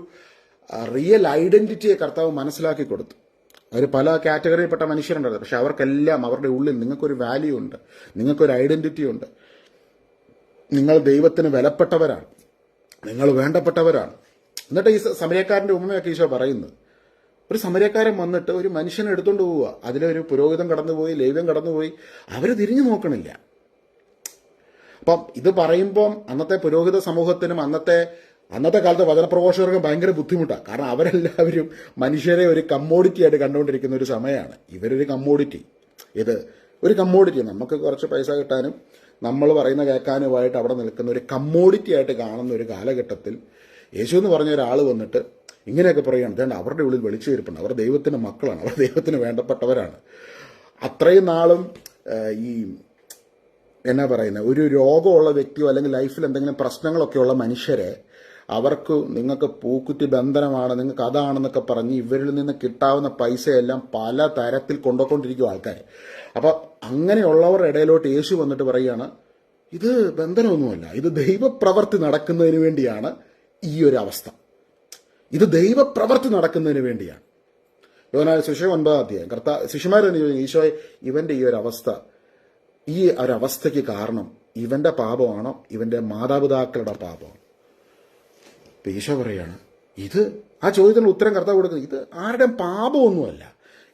റിയൽ ഐഡന്റിറ്റിയെ കർത്താവ് മനസ്സിലാക്കി കൊടുത്തു. അവർ പല കാറ്റഗറിയിൽപ്പെട്ട മനുഷ്യരുണ്ടായിരുന്നു. പക്ഷെ അവർക്കെല്ലാം അവരുടെ ഉള്ളിൽ നിങ്ങൾക്കൊരു വാല്യൂ ഉണ്ട്, നിങ്ങൾക്കൊരു ഐഡന്റിറ്റി ഉണ്ട്. നിങ്ങൾ ദൈവത്തിന് വിലപ്പെട്ടവരാണ്, നിങ്ങൾ വേണ്ടപ്പെട്ടവരാണ്. എന്നിട്ട് ഈ സമരക്കാരൻ്റെ ഉമ്മയൊക്കെ ഈശോ പറയുന്നത്, ഒരു സമരക്കാരൻ വന്നിട്ട് ഒരു മനുഷ്യനെ എടുത്തുകൊണ്ട് പോവുക, അതിലൊരു പുരോഹിതൻ കടന്നുപോയി, ലേവ്യൻ കടന്നുപോയി, അവർ തിരിഞ്ഞു നോക്കണില്ല. അപ്പം ഇത് പറയുമ്പം അന്നത്തെ പുരോഹിത സമൂഹത്തിനും അന്നത്തെ കാലത്തെ വചനപ്രഘോഷകർക്കും ഭയങ്കര ബുദ്ധിമുട്ടാണ്. കാരണം അവരെല്ലാവരും മനുഷ്യരെ ഒരു കമ്മോഡിറ്റി ആയിട്ട് കണ്ടുകൊണ്ടിരിക്കുന്ന ഒരു സമയമാണ്. ഇവരൊരു കമ്മോഡിറ്റി, ഇത് ഒരു കമ്മോഡിറ്റി, നമുക്ക് കുറച്ച് പൈസ കിട്ടാനും നമ്മൾ പറയുന്ന കേൾക്കാനുമായിട്ട് അവിടെ നിൽക്കുന്ന ഒരു കമ്മോഡിറ്റി ആയിട്ട് കാണുന്ന ഒരു കാലഘട്ടത്തിൽ യേശു എന്ന് പറഞ്ഞ ഒരാൾ വന്നിട്ട് ഇങ്ങനെയൊക്കെ പറയുകയാണ്. അതുകൊണ്ട് അവരുടെ ഉള്ളിൽ വെളിച്ചേരിപ്പുണ്ട്, അവർ ദൈവത്തിൻ്റെ മക്കളാണ്, അവർ ദൈവത്തിന് വേണ്ടപ്പെട്ടവരാണ്. അത്രയും നാളും ഈ എന്നാ പറയുന്നത്, ഒരു രോഗമുള്ള വ്യക്തിയോ അല്ലെങ്കിൽ ലൈഫിൽ എന്തെങ്കിലും പ്രശ്നങ്ങളൊക്കെയുള്ള മനുഷ്യരെ നിങ്ങൾക്ക് പൂക്കുറ്റി ബന്ധനമാണ്, നിങ്ങൾക്ക് അതാണെന്നൊക്കെ പറഞ്ഞ് ഇവരിൽ നിന്ന് കിട്ടാവുന്ന പൈസയെല്ലാം പല തരത്തിൽ കൊണ്ടുപോയിക്കൊണ്ടിരിക്കും ആൾക്കാർ. അപ്പം അങ്ങനെയുള്ളവരുടെ ഇടയിലോട്ട് യേശു വന്നിട്ട് പറയുകയാണ്, ഇത് ബന്ധനമൊന്നുമല്ല, ഇത് ദൈവപ്രവൃത്തി നടക്കുന്നതിന് വേണ്ടിയാണ് ഈ ഒരു അവസ്ഥ, ഇത് ദൈവപ്രവൃത്തി നടക്കുന്നതിന് വേണ്ടിയാണ്. യോഹന്നാൻ സുവിശേഷം 9 ശിഷ്യന്മാർ തന്നെ ചോദിക്കും, ഈശോയെ ഇവന്റെ ഈ ഒരു അവസ്ഥയ്ക്ക് കാരണം ഇവന്റെ പാപമാണോ ഇവന്റെ മാതാപിതാക്കളുടെ പാപമാണോ? ഈശോ പറയാണ്, ഇത് ആ ചോദ്യത്തിന് ഉത്തരം കർത്താവ് കൊടുക്കുന്നത്, ഇത് ആരുടെയും പാപമൊന്നുമല്ല,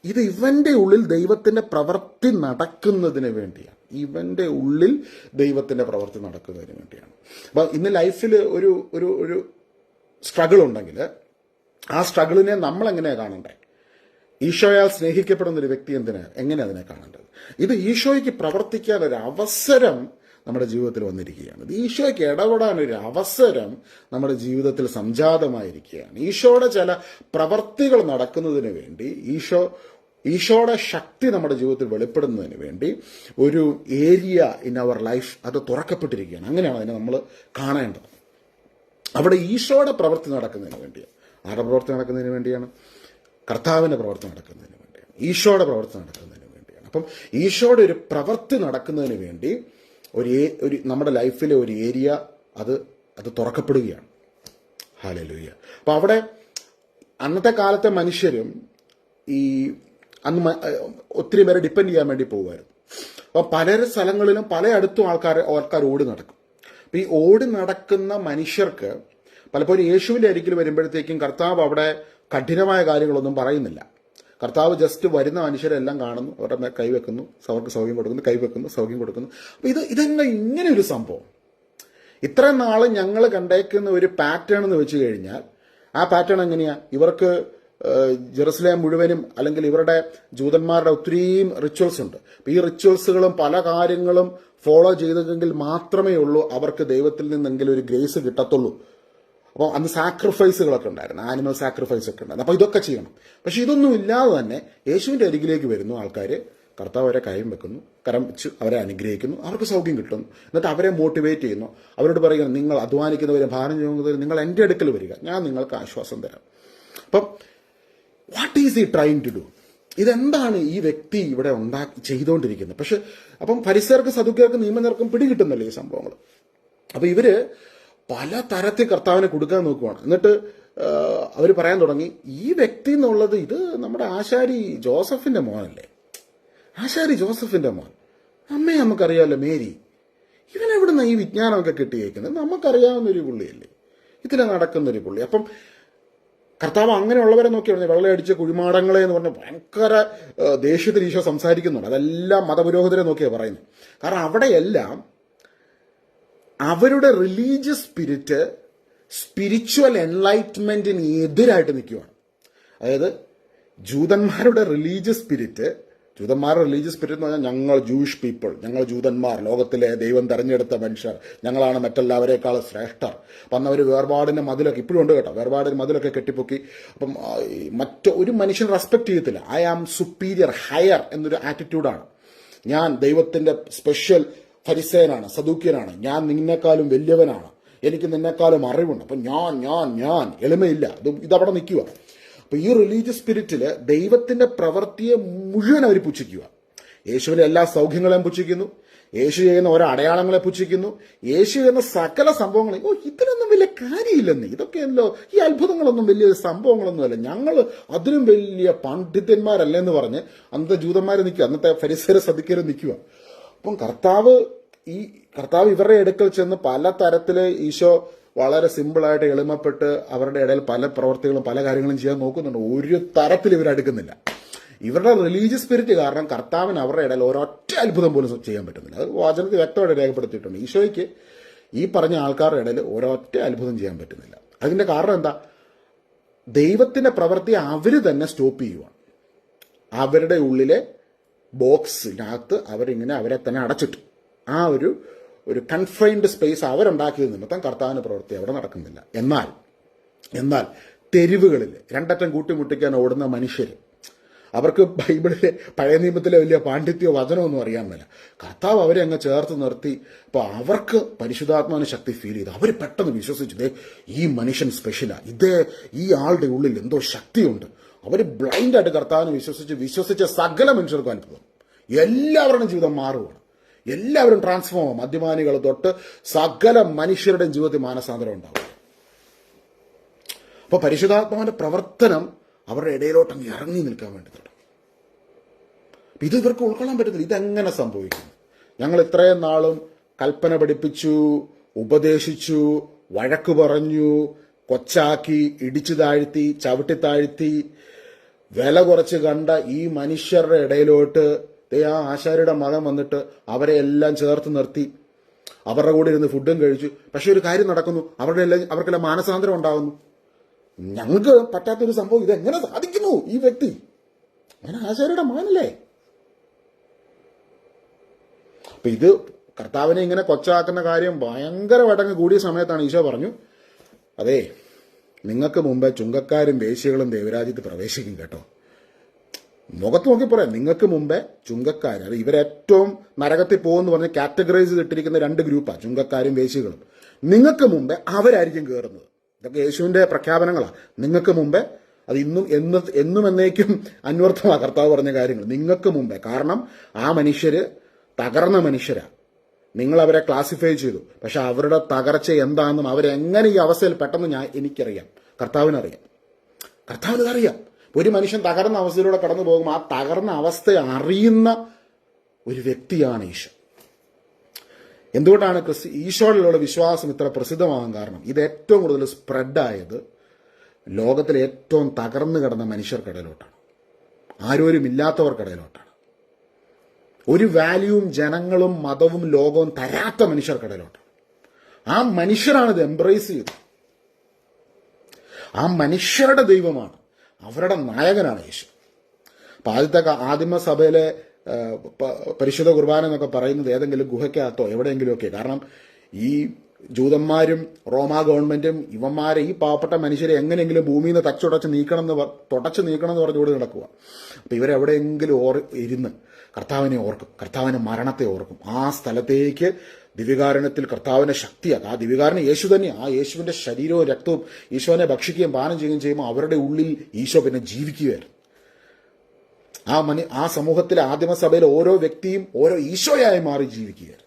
ഇത് ഇവന്റെ ഉള്ളിൽ ദൈവത്തിന്റെ പ്രവൃത്തി നടക്കുന്നതിന് വേണ്ടിയാണ്. ഇവന്റെ ഉള്ളിൽ ദൈവത്തിന്റെ പ്രവൃത്തി നടക്കുന്നതിന് വേണ്ടിയാണ്. അപ്പൊ ഇന്ന് ലൈഫിൽ ഒരു സ്ട്രഗിൾ ഉണ്ടെങ്കിൽ ആ സ്ട്രഗിളിനെ നമ്മൾ എങ്ങനെയാണ് കാണണ്ടേ? ഈശോയാൽ സ്നേഹിക്കപ്പെടുന്ന ഒരു വ്യക്തി എങ്ങനെ അതിനെ കാണേണ്ടത്? ഇത് ഈശോയ്ക്ക് പ്രവർത്തിക്കാൻ ഒരു അവസരം നമ്മുടെ ജീവിതത്തിൽ വന്നിരിക്കുകയാണ്. ഇത് ഈശോയ്ക്ക് ഇടപെടാൻ ഒരു അവസരം നമ്മുടെ ജീവിതത്തിൽ സംജാതമായിരിക്കുകയാണ്. ഈശോയുടെ ചില പ്രവർത്തികൾ നടക്കുന്നതിന് വേണ്ടി, ഈശോയുടെ ശക്തി നമ്മുടെ ജീവിതത്തിൽ വെളിപ്പെടുന്നതിന് വേണ്ടി ഒരു ഏരിയ ഇൻ അവർ ലൈഫ് അത് തുറക്കപ്പെട്ടിരിക്കുകയാണ്. അങ്ങനെയാണ് അതിനെ നമ്മൾ കാണേണ്ടത്. അവിടെ ഈശോയുടെ പ്രവൃത്തി നടക്കുന്നതിന് വേണ്ടിയാണ്. ആരുടെ പ്രവൃത്തി നടക്കുന്നതിന് വേണ്ടിയാണ്? കർത്താവിൻ്റെ പ്രവൃത്തി നടക്കുന്നതിന് വേണ്ടിയാണ്, ഈശോയുടെ പ്രവൃത്തി നടക്കുന്നതിന് വേണ്ടിയാണ്. അപ്പം ഈശോയുടെ ഒരു പ്രവൃത്തി നടക്കുന്നതിന് വേണ്ടി ഒരു നമ്മുടെ ലൈഫിലെ ഒരു ഏരിയ അത് തുറക്കപ്പെടുകയാണ്. ഹല്ലേലൂയ. അപ്പം അവിടെ അന്നത്തെ കാലത്തെ മനുഷ്യരും അന്ന് ഒത്തിരി പേരെ ഡിപ്പെൻഡ് ചെയ്യാൻ വേണ്ടി പോകുമായിരുന്നു. അപ്പം പല സ്ഥലങ്ങളിലും പലയിടത്തും ആൾക്കാർ ഓടി നടക്കും. അപ്പം ഈ ഓടി നടക്കുന്ന മനുഷ്യർക്ക് പലപ്പോഴും യേശുവിൻ്റെ അരികിൽ വരുമ്പോഴത്തേക്കും കർത്താവ് അവിടെ കഠിനമായ കാര്യങ്ങളൊന്നും പറയുന്നില്ല. കർത്താവ് ജസ്റ്റ് വരുന്ന മനുഷ്യരെല്ലാം കാണുന്നു, അവരുടെ കൈവെക്കുന്നു, അവർക്ക് സൗഖ്യം കൊടുക്കുന്നു, കൈവെക്കുന്നു, സൗഖ്യം കൊടുക്കുന്നു. അപ്പം ഇതെന്നെ ഇങ്ങനെ ഒരു സംഭവം ഇത്രയും നാൾ ഞങ്ങൾ കണ്ടേക്കുന്ന ഒരു പാറ്റേൺ എന്ന് വെച്ച് കഴിഞ്ഞാൽ ആ പാറ്റേൺ എങ്ങനെയാ? ഇവർക്ക് ജെറുസലേം മുഴുവനും അല്ലെങ്കിൽ ഇവരുടെ ജൂതന്മാരുടെ ഒത്തിരിയും റിച്വൽസ് ഉണ്ട്. അപ്പം ഈ റിച്വൽസുകളും പല കാര്യങ്ങളും ഫോളോ ചെയ്തെങ്കിൽ മാത്രമേ ഉള്ളൂ അവർക്ക് ദൈവത്തിൽ നിന്നെങ്കിലും ഒരു ഗ്രേസ് കിട്ടത്തുള്ളൂ. അപ്പോൾ അന്ന് സാക്രിഫൈസുകളൊക്കെ ഉണ്ടായിരുന്നു, ആനിമൽ സാക്രിഫൈസ് ഒക്കെ ഉണ്ടായിരുന്നു. അപ്പോൾ ഇതൊക്കെ ചെയ്യണം. പക്ഷെ ഇതൊന്നും ഇല്ലാതെ തന്നെ യേശുവിൻ്റെ അരികിലേക്ക് വരുന്നു ആൾക്കാർ, കർത്താവ് അവരെ കരം വെക്കുന്നു, കരം വെച്ച് അവരെ അനുഗ്രഹിക്കുന്നു, അവർക്ക് സൗഖ്യം കിട്ടുന്നു. എന്നിട്ട് അവരെ മോട്ടിവേറ്റ് ചെയ്യുന്നു. അവരോട് പറയുക, നിങ്ങൾ അധ്വാനിക്കുന്നവരെ, ഭാരം ചുമക്കുന്നവരെ, നിങ്ങൾ എൻ്റെ അടുക്കൽ വരിക, ഞാൻ നിങ്ങൾക്ക് ആശ്വാസം തരാം. അപ്പം വാട്ട് ഈസ് ഈ ട്രൈങ് ടു ഡു? ഇതെന്താണ് ഈ വ്യക്തി ഇവിടെ ചെയ്തുകൊണ്ടിരിക്കുന്നത്? പക്ഷെ അപ്പം ഫരിസേർക്ക് സദുക്കർക്ക് നിയമനിർക്കും പിടികിട്ടുന്നല്ലേ ഈ സംഭവങ്ങൾ. അപ്പം ഇവര് പല തരത്തിൽ കർത്താവിനെ കൊടുക്കാൻ നോക്കുവാണ്. എന്നിട്ട് അവർ പറയാൻ തുടങ്ങി, ഈ വ്യക്തി എന്നുള്ളത് ഇത് നമ്മുടെ ആശാരി ജോസഫിന്റെ മോനല്ലേ, ആശാരി ജോസഫിന്റെ മോൻ, അമ്മയെ നമുക്കറിയാമല്ലോ മേരി, ഇവനെവിടുന്ന ഈ വിജ്ഞാനമൊക്കെ കിട്ടിയേക്കുന്നത്? നമുക്കറിയാവുന്നൊരു പുള്ളിയല്ലേ, ഇതിലെ നടക്കുന്നൊരു പുള്ളി. അപ്പം കർത്താവ് അങ്ങനെയുള്ളവരെ നോക്കി പറഞ്ഞു, വെള്ളയടിച്ച കുഴിമാടങ്ങളെ എന്ന് പറഞ്ഞ ഭയങ്കര ദേഷ്യത്തിൽ ഈശോ സംസാരിക്കുന്നുണ്ട്. അതെല്ലാം മതപുരോഹിതരെ നോക്കിയാണ് പറയുന്നത്. കാരണം അവിടെയെല്ലാം അവരുടെ റിലീജിയസ് സ്പിരിറ്റ് സ്പിരിച്വൽ എൻലൈറ്റ്മെന്റിന് എതിരായിട്ട് നിൽക്കുകയാണ്. അതായത് ജൂതന്മാരുടെ റിലീജിയസ് സ്പിരിറ്റ് എന്ന് പറഞ്ഞാൽ ഞങ്ങൾ ജൂയിഷ് പീപ്പിൾ, ഞങ്ങൾ ജൂതന്മാർ, ലോകത്തിലെ ദൈവം തെരഞ്ഞെടുത്ത മനുഷ്യർ, ഞങ്ങളാണ് മറ്റെല്ലാവരേക്കാൾ ശ്രേഷ്ഠർ. അപ്പം അവർ വേർപാടിന്റെ മതിലൊക്കെ ഇപ്പോഴും ഉണ്ട് കേട്ടോ, വേർപാടിന് മതിലൊക്കെ കെട്ടിപ്പൊക്കി. അപ്പം ഒരു മനുഷ്യൻ റെസ്പെക്ട് ചെയ്യത്തില്ല. ഐ ആം സുപ്പീരിയർ, ഹയർ എന്നൊരു ആറ്റിറ്റ്യൂഡാണ്. ഞാൻ ദൈവത്തിന്റെ സ്പെഷ്യൽ ഫരിസേനാണ്, സദൂക്യനാണ്, ഞാൻ നിന്നെക്കാളും വലിയവനാണ്, എനിക്ക് നിന്നെക്കാളും അറിവുണ്ട്, അപ്പം ഞാൻ എളിമയില്ല. ഇതവിടെ നിൽക്കുക. അപ്പൊ ഈ റിലീജിയസ് സ്പിരിറ്റില് ദൈവത്തിന്റെ പ്രവൃത്തിയെ മുഴുവൻ അവർ പുച്ഛിക്കുക. യേശുവിന്റെ എല്ലാ സൗഖ്യങ്ങളെയും പുച്ഛിക്കുന്നു, യേശു ചെയ്യുന്ന ഓരോ അടയാളങ്ങളെ പുച്ഛിക്കുന്നു, യേശു ചെയ്യുന്ന സകല സംഭവങ്ങളെ ഇതിനൊന്നും വലിയ കാര്യമില്ലെന്ന്, ഇതൊക്കെയല്ലോ ഈ അത്ഭുതങ്ങളൊന്നും വലിയ സംഭവങ്ങളൊന്നുമല്ല, ഞങ്ങൾ അതിനും വലിയ പണ്ഡിതന്മാരല്ലെന്ന് പറഞ്ഞ് അന്നത്തെ ജൂതന്മാരെ നിൽക്കുക, അന്നത്തെ ഫരിസേരെ സദുക്കരെ നിൽക്കുക. അപ്പം കർത്താവ് ഇവരുടെ അടുക്കൽ ചെന്ന് പല തരത്തില് ഈശോ വളരെ സിമ്പിളായിട്ട് എളിമപ്പെട്ട് അവരുടെ ഇടയിൽ പല പ്രവർത്തികളും പല കാര്യങ്ങളും ചെയ്യാൻ നോക്കുന്നുണ്ട്. ഒരു തരത്തിൽ ഇവരടുക്കുന്നില്ല. ഇവരുടെ റിലീജിയസ് സ്പിരിറ്റ് കാരണം കർത്താവിന് അവരുടെ ഇടയിൽ ഒരൊറ്റ അത്ഭുതം പോലും ചെയ്യാൻ പറ്റുന്നില്ല. അത് വചനത്തിൽ വ്യക്തമായിട്ട് രേഖപ്പെടുത്തിയിട്ടുണ്ട്. ഈശോയ്ക്ക് ഈ പറഞ്ഞ ആൾക്കാരുടെ ഇടയിൽ ഒരൊറ്റ അത്ഭുതം ചെയ്യാൻ പറ്റുന്നില്ല. അതിന്റെ കാരണം എന്താ? ദൈവത്തിന്റെ പ്രവൃത്തി അവര് തന്നെ സ്റ്റോപ്പ് ചെയ്യുവാണ്. അവരുടെ ഉള്ളിലെ ബോക്സിനകത്ത് അവരിങ്ങനെ അവരെ തന്നെ അടച്ചിട്ടു. ആ ഒരു കൺഫൈൻഡ് സ്പേസ് അവരുണ്ടാക്കിയത് നിമിത്തം കർത്താവിന്റെ പ്രവൃത്തി അവിടെ നടക്കുന്നില്ല. എന്നാൽ തെരുവുകളിൽ രണ്ടറ്റം കൂട്ടിമുട്ടിക്കാൻ ഓടുന്ന മനുഷ്യർ, അവർക്ക് ബൈബിളിലെ പഴയ നിയമത്തിലെ വലിയ പാണ്ഡിത്യോ വചനമൊന്നും അറിയാൻ മേല, കർത്താവ് അവരെ അങ്ങ് ചേർത്ത് നിർത്തി. അപ്പോൾ അവർക്ക് പരിശുദ്ധാത്മാവിന് ശക്തി ഫീൽ ചെയ്തു. അവർ പെട്ടെന്ന് വിശ്വസിച്ചു, ഈ മനുഷ്യൻ സ്പെഷ്യലാ, ഈ ആളുടെ ഉള്ളിൽ എന്തോ ശക്തിയുണ്ട്. അവർ ബ്ലൈൻഡായിട്ട് കർത്താവിനെ വിശ്വസിച്ച സകല മനുഷ്യർക്കും അത്ഭുതം. എല്ലാവരുടെയും ജീവിതം മാറുകയാണ്. എല്ലാവരും ട്രാൻസ്ഫോം ആവും. മദ്യപാനികൾ തൊട്ട് സകല മനുഷ്യരുടെയും ജീവിതത്തിൽ മാനസാന്തരം ഉണ്ടാവും. അപ്പൊ പരിശുദ്ധാത്മാവിന്റെ പ്രവർത്തനം അവരുടെ ഇടയിലോട്ടങ്ങ് ഇറങ്ങി നിൽക്കാൻ വേണ്ടി തുടങ്ങും. ഇത് ഇവർക്ക് ഉൾക്കൊള്ളാൻ പറ്റത്തില്ല. ഇതെങ്ങനെ സംഭവിക്കുന്നു? ഞങ്ങൾ ഇത്രയും നാളും കൽപ്പന പഠിപ്പിച്ചു, ഉപദേശിച്ചു, വഴക്ക് പറഞ്ഞു, കൊച്ചാക്കി, ഇടിച്ചു താഴ്ത്തി, ചവിട്ടി താഴ്ത്തി, വില കുറച്ച് കണ്ട ഈ മനുഷ്യരുടെ ഇടയിലോട്ട് ആ ആശാരിയുടെ മകൻ വന്നിട്ട് അവരെ എല്ലാം ചേർത്ത് നിർത്തി അവരുടെ കൂടെ ഇരുന്ന് ഫുഡും കഴിച്ചു. പക്ഷെ ഒരു കാര്യം നടക്കുന്നു, അവർക്കെല്ലാം മാനസാന്തരം ഉണ്ടാകുന്നു. ഞങ്ങൾക്ക് പറ്റാത്തൊരു സംഭവം ഇതെങ്ങനെ സാധിക്കുന്നു? ഈ വ്യക്തി അങ്ങനെ ആശാരിയുടെ മകനല്ലേ? അപ്പൊ ഇത് കർത്താവിനെ ഇങ്ങനെ കൊച്ചാക്കുന്ന കാര്യം ഭയങ്കര വടങ്ങ് കൂടിയ സമയത്താണ് ഈശോ പറഞ്ഞു, അതെ, നിങ്ങൾക്ക് മുമ്പേ ചുങ്കക്കാരും വേശ്യകളും ദൈവരാജ്യത്ത് പ്രവേശിക്കും കേട്ടോ. മുഖത്ത് നോക്കി പറയാം, നിങ്ങൾക്ക് മുമ്പേ ചുങ്കക്കാർ, അത് ഇവരേറ്റവും നരകത്തിൽ പോകുമെന്ന് പറഞ്ഞ് കാറ്റഗറൈസ് ചെയ്തിട്ടിരിക്കുന്ന രണ്ട് ഗ്രൂപ്പാണ്, ചുങ്കക്കാരും വേശ്യകളും. നിങ്ങൾക്ക് മുമ്പേ അവരായിരിക്കും കയറുന്നത്. ഇതൊക്കെ യേശുവിന്റെ പ്രഖ്യാപനങ്ങളാണ്. നിങ്ങൾക്ക് മുമ്പേ, അത് എന്നും എന്നേക്കും അന്വർത്ഥമാണ് കർത്താവ് പറഞ്ഞ കാര്യങ്ങൾ. നിങ്ങൾക്ക് മുമ്പേ, കാരണം ആ മനുഷ്യര് തകർന്ന മനുഷ്യരാ. നിങ്ങൾ അവരെ ക്ലാസിഫൈ ചെയ്തു. പക്ഷെ അവരുടെ തകർച്ച എന്താണെന്നും അവരെങ്ങനെ ഈ അവസ്ഥയിൽ പെട്ടെന്ന് എനിക്കറിയാം, കർത്താവിനറിയാം. ഒരു മനുഷ്യൻ തകർന്ന അവസ്ഥയിലൂടെ കടന്നു പോകുമ്പോൾ ആ തകർന്ന അവസ്ഥയെ അറിയുന്ന ഒരു വ്യക്തിയാണ് ഈശോ. എന്തുകൊണ്ടാണ് ഈശോയിലുള്ള വിശ്വാസം ഇത്ര പ്രസിദ്ധമാകാൻ കാരണം? ഇത് ഏറ്റവും കൂടുതൽ സ്പ്രെഡായത് ലോകത്തിലെ ഏറ്റവും തകർന്നു കിടന്ന മനുഷ്യർക്കിടയിലോട്ടാണ്, ആരോരുമില്ലാത്തവർക്കിടയിലോട്ടാണ്. ഒരു വാല്യൂവും ജനങ്ങളും മതവും ലോകവും തരാത്ത മനുഷ്യർക്കിടയിലോട്ടാണ്. ആ മനുഷ്യരാണ് ഇത് എംബ്രേസ് ചെയ്തത്. ആ മനുഷ്യരുടെ ദൈവമാണ്, അവരുടെ നായകനാണ് യേശു. അപ്പൊ ആദിമസഭയിലെ പരിശുദ്ധ കുർബാന എന്നൊക്കെ പറയുന്നത് ഏതെങ്കിലും ഗുഹയ്ക്കകത്തോ എവിടെയെങ്കിലുമൊക്കെ. കാരണം ഈ ജൂതന്മാരും റോമാ ഗവൺമെന്റും ഇവന്മാരെ, ഈ പാവപ്പെട്ട മനുഷ്യരെ എങ്ങനെയെങ്കിലും ഭൂമിയിൽ നിന്ന് തുടച്ചു നീക്കണം എന്ന് പറഞ്ഞുകൂടി നടക്കുക. അപ്പൊ ഇവരെവിടെയെങ്കിലും ഇരുന്ന് കർത്താവിനെ ഓർക്കും, കർത്താവിന്റെ മരണത്തെ ഓർക്കും. ആ സ്ഥലത്തേക്ക് ദിവ്യകാരുണ്യത്തിൽ കർത്താവിന്റെ ശക്തിയാക്കും. ആ ദിവ്യകാരുണ്യം യേശു തന്നെ. ആ യേശുവിന്റെ ശരീരവും രക്തവും ഈശോനെ ഭക്ഷിക്കുകയും പാനം ചെയ്യുകയും ചെയ്യുമ്പോൾ അവരുടെ ഉള്ളിൽ ഈശോ പിന്നെ ജീവിക്കുകയായിരുന്നു. ആ സമൂഹത്തിലെ ആദിമസഭയിലെ ഓരോ വ്യക്തിയും ഓരോ ഈശോയായി മാറി ജീവിക്കുകയായിരുന്നു.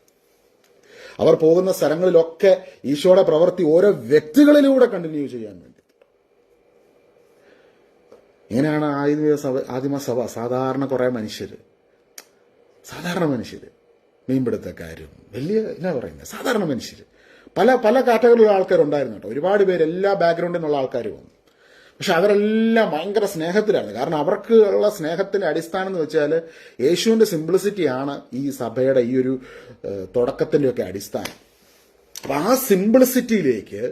അവർ പോകുന്ന സ്ഥലങ്ങളിലൊക്കെ ഈശോയുടെ പ്രവൃത്തി ഓരോ വ്യക്തികളിലൂടെ കണ്ടിന്യൂ ചെയ്യാൻ വേണ്ടി. ഇങ്ങനെയാണ് ആദിമസഭ. സാധാരണ കുറെ മനുഷ്യര്, മീൻപിടുത്തക്കാരും, വലിയ എന്നാ പറയുന്നത്, സാധാരണ മനുഷ്യർ, പല പല കാറ്റഗറിയിലുള്ള ആൾക്കാരുണ്ടായിരുന്നു കേട്ടോ. ഒരുപാട് പേര് എല്ലാ ബാക്ക്ഗ്രൗണ്ടിൽ നിന്നുള്ള ആൾക്കാർ വന്നു. പക്ഷെ അവരെല്ലാം ഭയങ്കര സ്നേഹത്തിലാണ്. കാരണം അവർക്ക് ഉള്ള സ്നേഹത്തിന്റെ അടിസ്ഥാനം എന്ന് വെച്ചാൽ യേശുവിന്റെ സിംപ്ലിസിറ്റിയാണ് ഈ സഭയുടെ ഈ ഒരു തുടക്കത്തിന്റെ ഒക്കെ അടിസ്ഥാനം. അപ്പൊ ആ സിംപ്ലിസിറ്റിയിലേക്ക്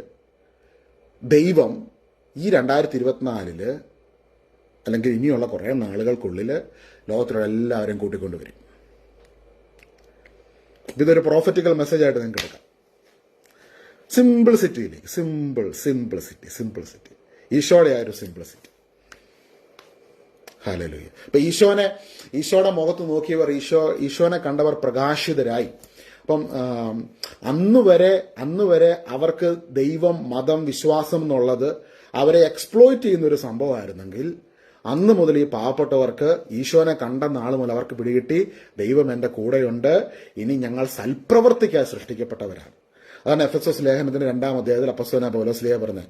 ദൈവം ഈ 2024 അല്ലെങ്കിൽ ഇനിയുള്ള കുറെ നാളുകൾക്കുള്ളിൽ ലോകത്തിലുള്ള എല്ലാവരും കൂട്ടിക്കൊണ്ടുവരും. ഇതൊരു പ്രോഫറ്റിക്കൽ മെസ്സേജ് ആയിട്ട് നിങ്ങൾക്ക് എടുക്കാം. സിംപ്ലിസിറ്റിയിലേക്ക്, സിംപ്ലിസിറ്റി, ഈശോയുടെ ആ ഒരു സിംപ്ലിസിറ്റി. ഹല്ലേലൂയ. അപ്പൊ ഈശോയുടെ മുഖത്ത് നോക്കിയവർ, ഈശോനെ കണ്ടവർ പ്രകാശിതരായി. അപ്പം അന്നുവരെ അവർക്ക് ദൈവം, മതം, വിശ്വാസം എന്നുള്ളത് അവരെ എക്സ്പ്ലോയിറ്റ് ചെയ്യുന്ന ഒരു സംഭവമായിരുന്നെങ്കിൽ അന്ന് മുതൽ ഈ പാവപ്പെട്ടവർക്ക് ഈശോനെ കണ്ട നാൾ മുതൽ അവർക്ക് പിടികിട്ടി, ദൈവം എൻ്റെ കൂടെയുണ്ട്, ഇനി ഞങ്ങൾ സൽപ്രവർത്തിക്കായി സൃഷ്ടിക്കപ്പെട്ടവരാണ്. അതാണ് എഫെസോസ് ലേഖനത്തിന്റെ 2-ാം അധ്യായത്തിൽ അപ്പോസ്തലനായ പൗലോസ് പറഞ്ഞത്.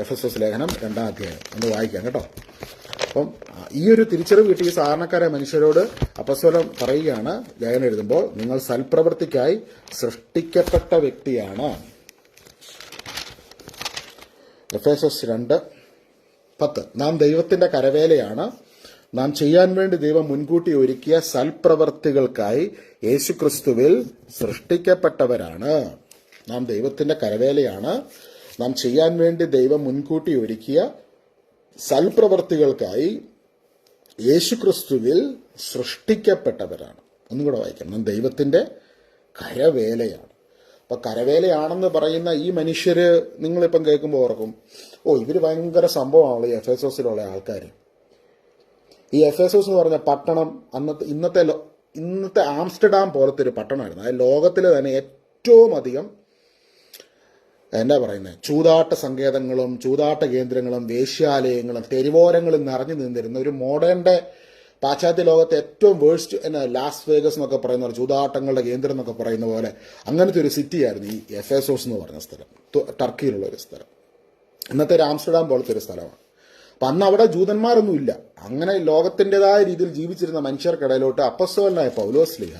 എഫെസോസ് ലേഖനം 2-ാം അധ്യായം ഒന്ന് വായിക്കാം കേട്ടോ. അപ്പം ഈ ഒരു തിരിച്ചറിവ് കിട്ടിയ സാധാരണക്കാരായ മനുഷ്യരോട് അപ്പോസ്തലൻ പറയുകയാണ് ലേഖനം എഴുതുമ്പോൾ, നിങ്ങൾ സൽപ്രവർത്തിക്കായി സൃഷ്ടിക്കപ്പെട്ട വ്യക്തിയാണ്. എഫെസോസ് 2:10, നാം ദൈവത്തിന്റെ കരവേലയാണ്, നാം ചെയ്യാൻ വേണ്ടി ദൈവം മുൻകൂട്ടി ഒരുക്കിയ സൽപ്രവർത്തികൾക്കായി യേശുക്രിസ്തുവിൽ സൃഷ്ടിക്കപ്പെട്ടവരാണ്. നാം ദൈവത്തിന്റെ കരവേലയാണ്, നാം ചെയ്യാൻ വേണ്ടി ദൈവം മുൻകൂട്ടി ഒരുക്കിയ സൽപ്രവർത്തികൾക്കായി യേശുക്രിസ്തുവിൽ സൃഷ്ടിക്കപ്പെട്ടവരാണ്. ഒന്നും കൂടെ വായിക്കാം. നാം ദൈവത്തിന്റെ കരവേലയാണ്. അപ്പൊ കരവേലയാണെന്ന് പറയുന്ന ഈ മനുഷ്യര് നിങ്ങളിപ്പം കേൾക്കുമ്പോൾ ഓർക്കും, ഇവര് ഭയങ്കര സംഭവമാണല്ലോ ഈ എഫെസോസിലുള്ള ആൾക്കാർ. ഈ എഫെസോസ് എന്ന് പറഞ്ഞ പട്ടണം ഇന്നത്തെ ആംസ്റ്റർഡാം പോലത്തെ ഒരു പട്ടണമായിരുന്നു. അത് ലോകത്തിലെ തന്നെ ഏറ്റവും അധികം എന്താ പറയുന്നത്, ചൂതാട്ട സങ്കേതങ്ങളും ചൂതാട്ട കേന്ദ്രങ്ങളും വേശ്യാലയങ്ങളും തെരുവോരങ്ങളും നിറഞ്ഞു നിന്നിരുന്ന ഒരു മോഡേണിന്റെ പാശ്ചാത്യ ലോകത്തെ ഏറ്റവും വേഴ്സ്റ്റ് ലാസ് വേഗസ് എന്നൊക്കെ പറയുന്ന പോലെ, ചൂതാട്ടങ്ങളുടെ കേന്ദ്രം എന്നൊക്കെ പറയുന്ന പോലെ അങ്ങനത്തെ ഒരു സിറ്റിയായിരുന്നു ഈ എഫെസോസ് എന്ന് പറഞ്ഞ സ്ഥലം. ടർക്കിയിലുള്ള ഒരു സ്ഥലം. ഇന്നത്തെ ഒരു ആംസ്റ്റർഡാം പോലത്തെ ഒരു സ്ഥലമാണ്. അപ്പം അന്ന് അവിടെ ജൂതന്മാരൊന്നും ഇല്ല. അങ്ങനെ ലോകത്തിൻ്റെതായ രീതിയിൽ ജീവിച്ചിരുന്ന മനുഷ്യർക്കിടയിലോട്ട് അപ്പോസ്തലനായ പൗലോസ്ലീഹ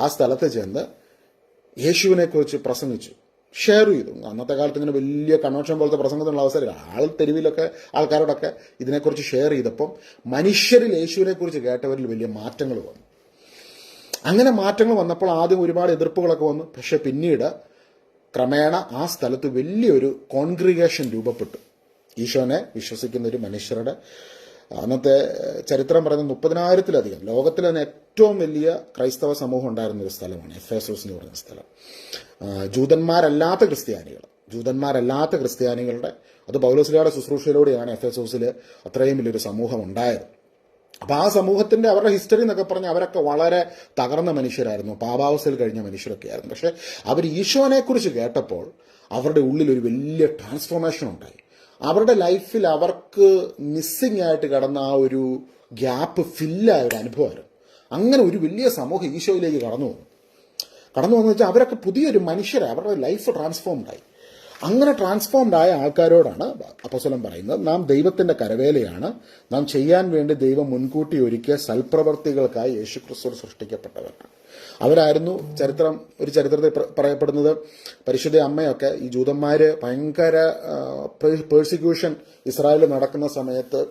ആ സ്ഥലത്ത് ചെന്ന് യേശുവിനെ കുറിച്ച് പ്രസംഗിച്ചു, ഷെയർ ചെയ്തു. അന്നത്തെ കാലത്ത് ഇങ്ങനെ വലിയ കൺവെൻഷൻ പോലത്തെ പ്രസംഗത്തിനുള്ള അവസരമില്ല. തെരുവിലൊക്കെ ആൾക്കാരോടൊക്കെ ഇതിനെക്കുറിച്ച് ഷെയർ ചെയ്തപ്പം മനുഷ്യരിൽ യേശുവിനെ കുറിച്ച് കേട്ടവരിൽ വലിയ മാറ്റങ്ങൾ വന്നു. അങ്ങനെ മാറ്റങ്ങൾ വന്നപ്പോൾ ആദ്യം ഒരുപാട് എതിർപ്പുകളൊക്കെ വന്നു. പക്ഷെ പിന്നീട് ക്രമേണ ആ സ്ഥലത്ത് വലിയൊരു കോൺഗ്രിഗേഷൻ രൂപപ്പെട്ടു. ഈശോനെ വിശ്വസിക്കുന്ന ഒരു മനുഷ്യരുടെ അന്നത്തെ ചരിത്രം പറയുന്നത് 30,000-ലധികം, ലോകത്തിൽ തന്നെ ഏറ്റവും വലിയ ക്രൈസ്തവ സമൂഹം ഉണ്ടായിരുന്ന ഒരു സ്ഥലമാണ് എഫെസോസ് എന്ന് പറയുന്ന സ്ഥലം. ജൂതന്മാരല്ലാത്ത ക്രിസ്ത്യാനികളുടെ അത് പൗലോസ്ലീഹയുടെ ശുശ്രൂഷയിലൂടെയാണ് എഫെസോസിൽ അത്രയും വലിയൊരു സമൂഹം ഉണ്ടായത്. അപ്പൊ ആ സമൂഹത്തിന്റെ അവരുടെ ഹിസ്റ്ററി എന്നൊക്കെ പറഞ്ഞാൽ അവരൊക്കെ വളരെ തകർന്ന മനുഷ്യരായിരുന്നു, പാപാവസ്ഥയിൽ കഴിഞ്ഞ മനുഷ്യരൊക്കെ ആയിരുന്നു. പക്ഷെ അവർ ഈശോനെ കുറിച്ച് കേട്ടപ്പോൾ അവരുടെ ഉള്ളിൽ ഒരു വലിയ ട്രാൻസ്ഫോർമേഷൻ ഉണ്ടായി. അവരുടെ ലൈഫിൽ അവർക്ക് മിസ്സിംഗ് ആയിട്ട് കിടന്ന ആ ഒരു ഗ്യാപ്പ് ഫില്ലായ ഒരു അനുഭവമായിരുന്നു. അങ്ങനെ ഒരു വലിയ സമൂഹം ഈശോയിലേക്ക് കടന്നു വന്നു വെച്ചാൽ അവരൊക്കെ പുതിയൊരു മനുഷ്യരായി, അവരുടെ ലൈഫ് ട്രാൻസ്ഫോംഡ് ആയി. അങ്ങനെ ട്രാൻസ്ഫോംഡ് ആയ ആൾക്കാരോടാണ് അപ്പോസ്തലൻ പറയുന്നത്, നാം ദൈവത്തിന്റെ കരവേലയാണ്, നാം ചെയ്യാൻ വേണ്ടി ദൈവം മുൻകൂട്ടി ഒരുക്കിയ സൽപ്രവർത്തികൾക്കായി യേശുക്രിസ്തു സൃഷ്ടിക്കപ്പെട്ടവരാണ്. അവരായിരുന്നു ഒരു ചരിത്രത്തിൽ പറയപ്പെടുന്നത്, പരിശുദ്ധ അമ്മയൊക്കെ ഈ ജൂതന്മാര് ഭയങ്കര പേഴ്സിക്യൂഷൻ ഇസ്രായേലിൽ നടക്കുന്ന സമയത്ത്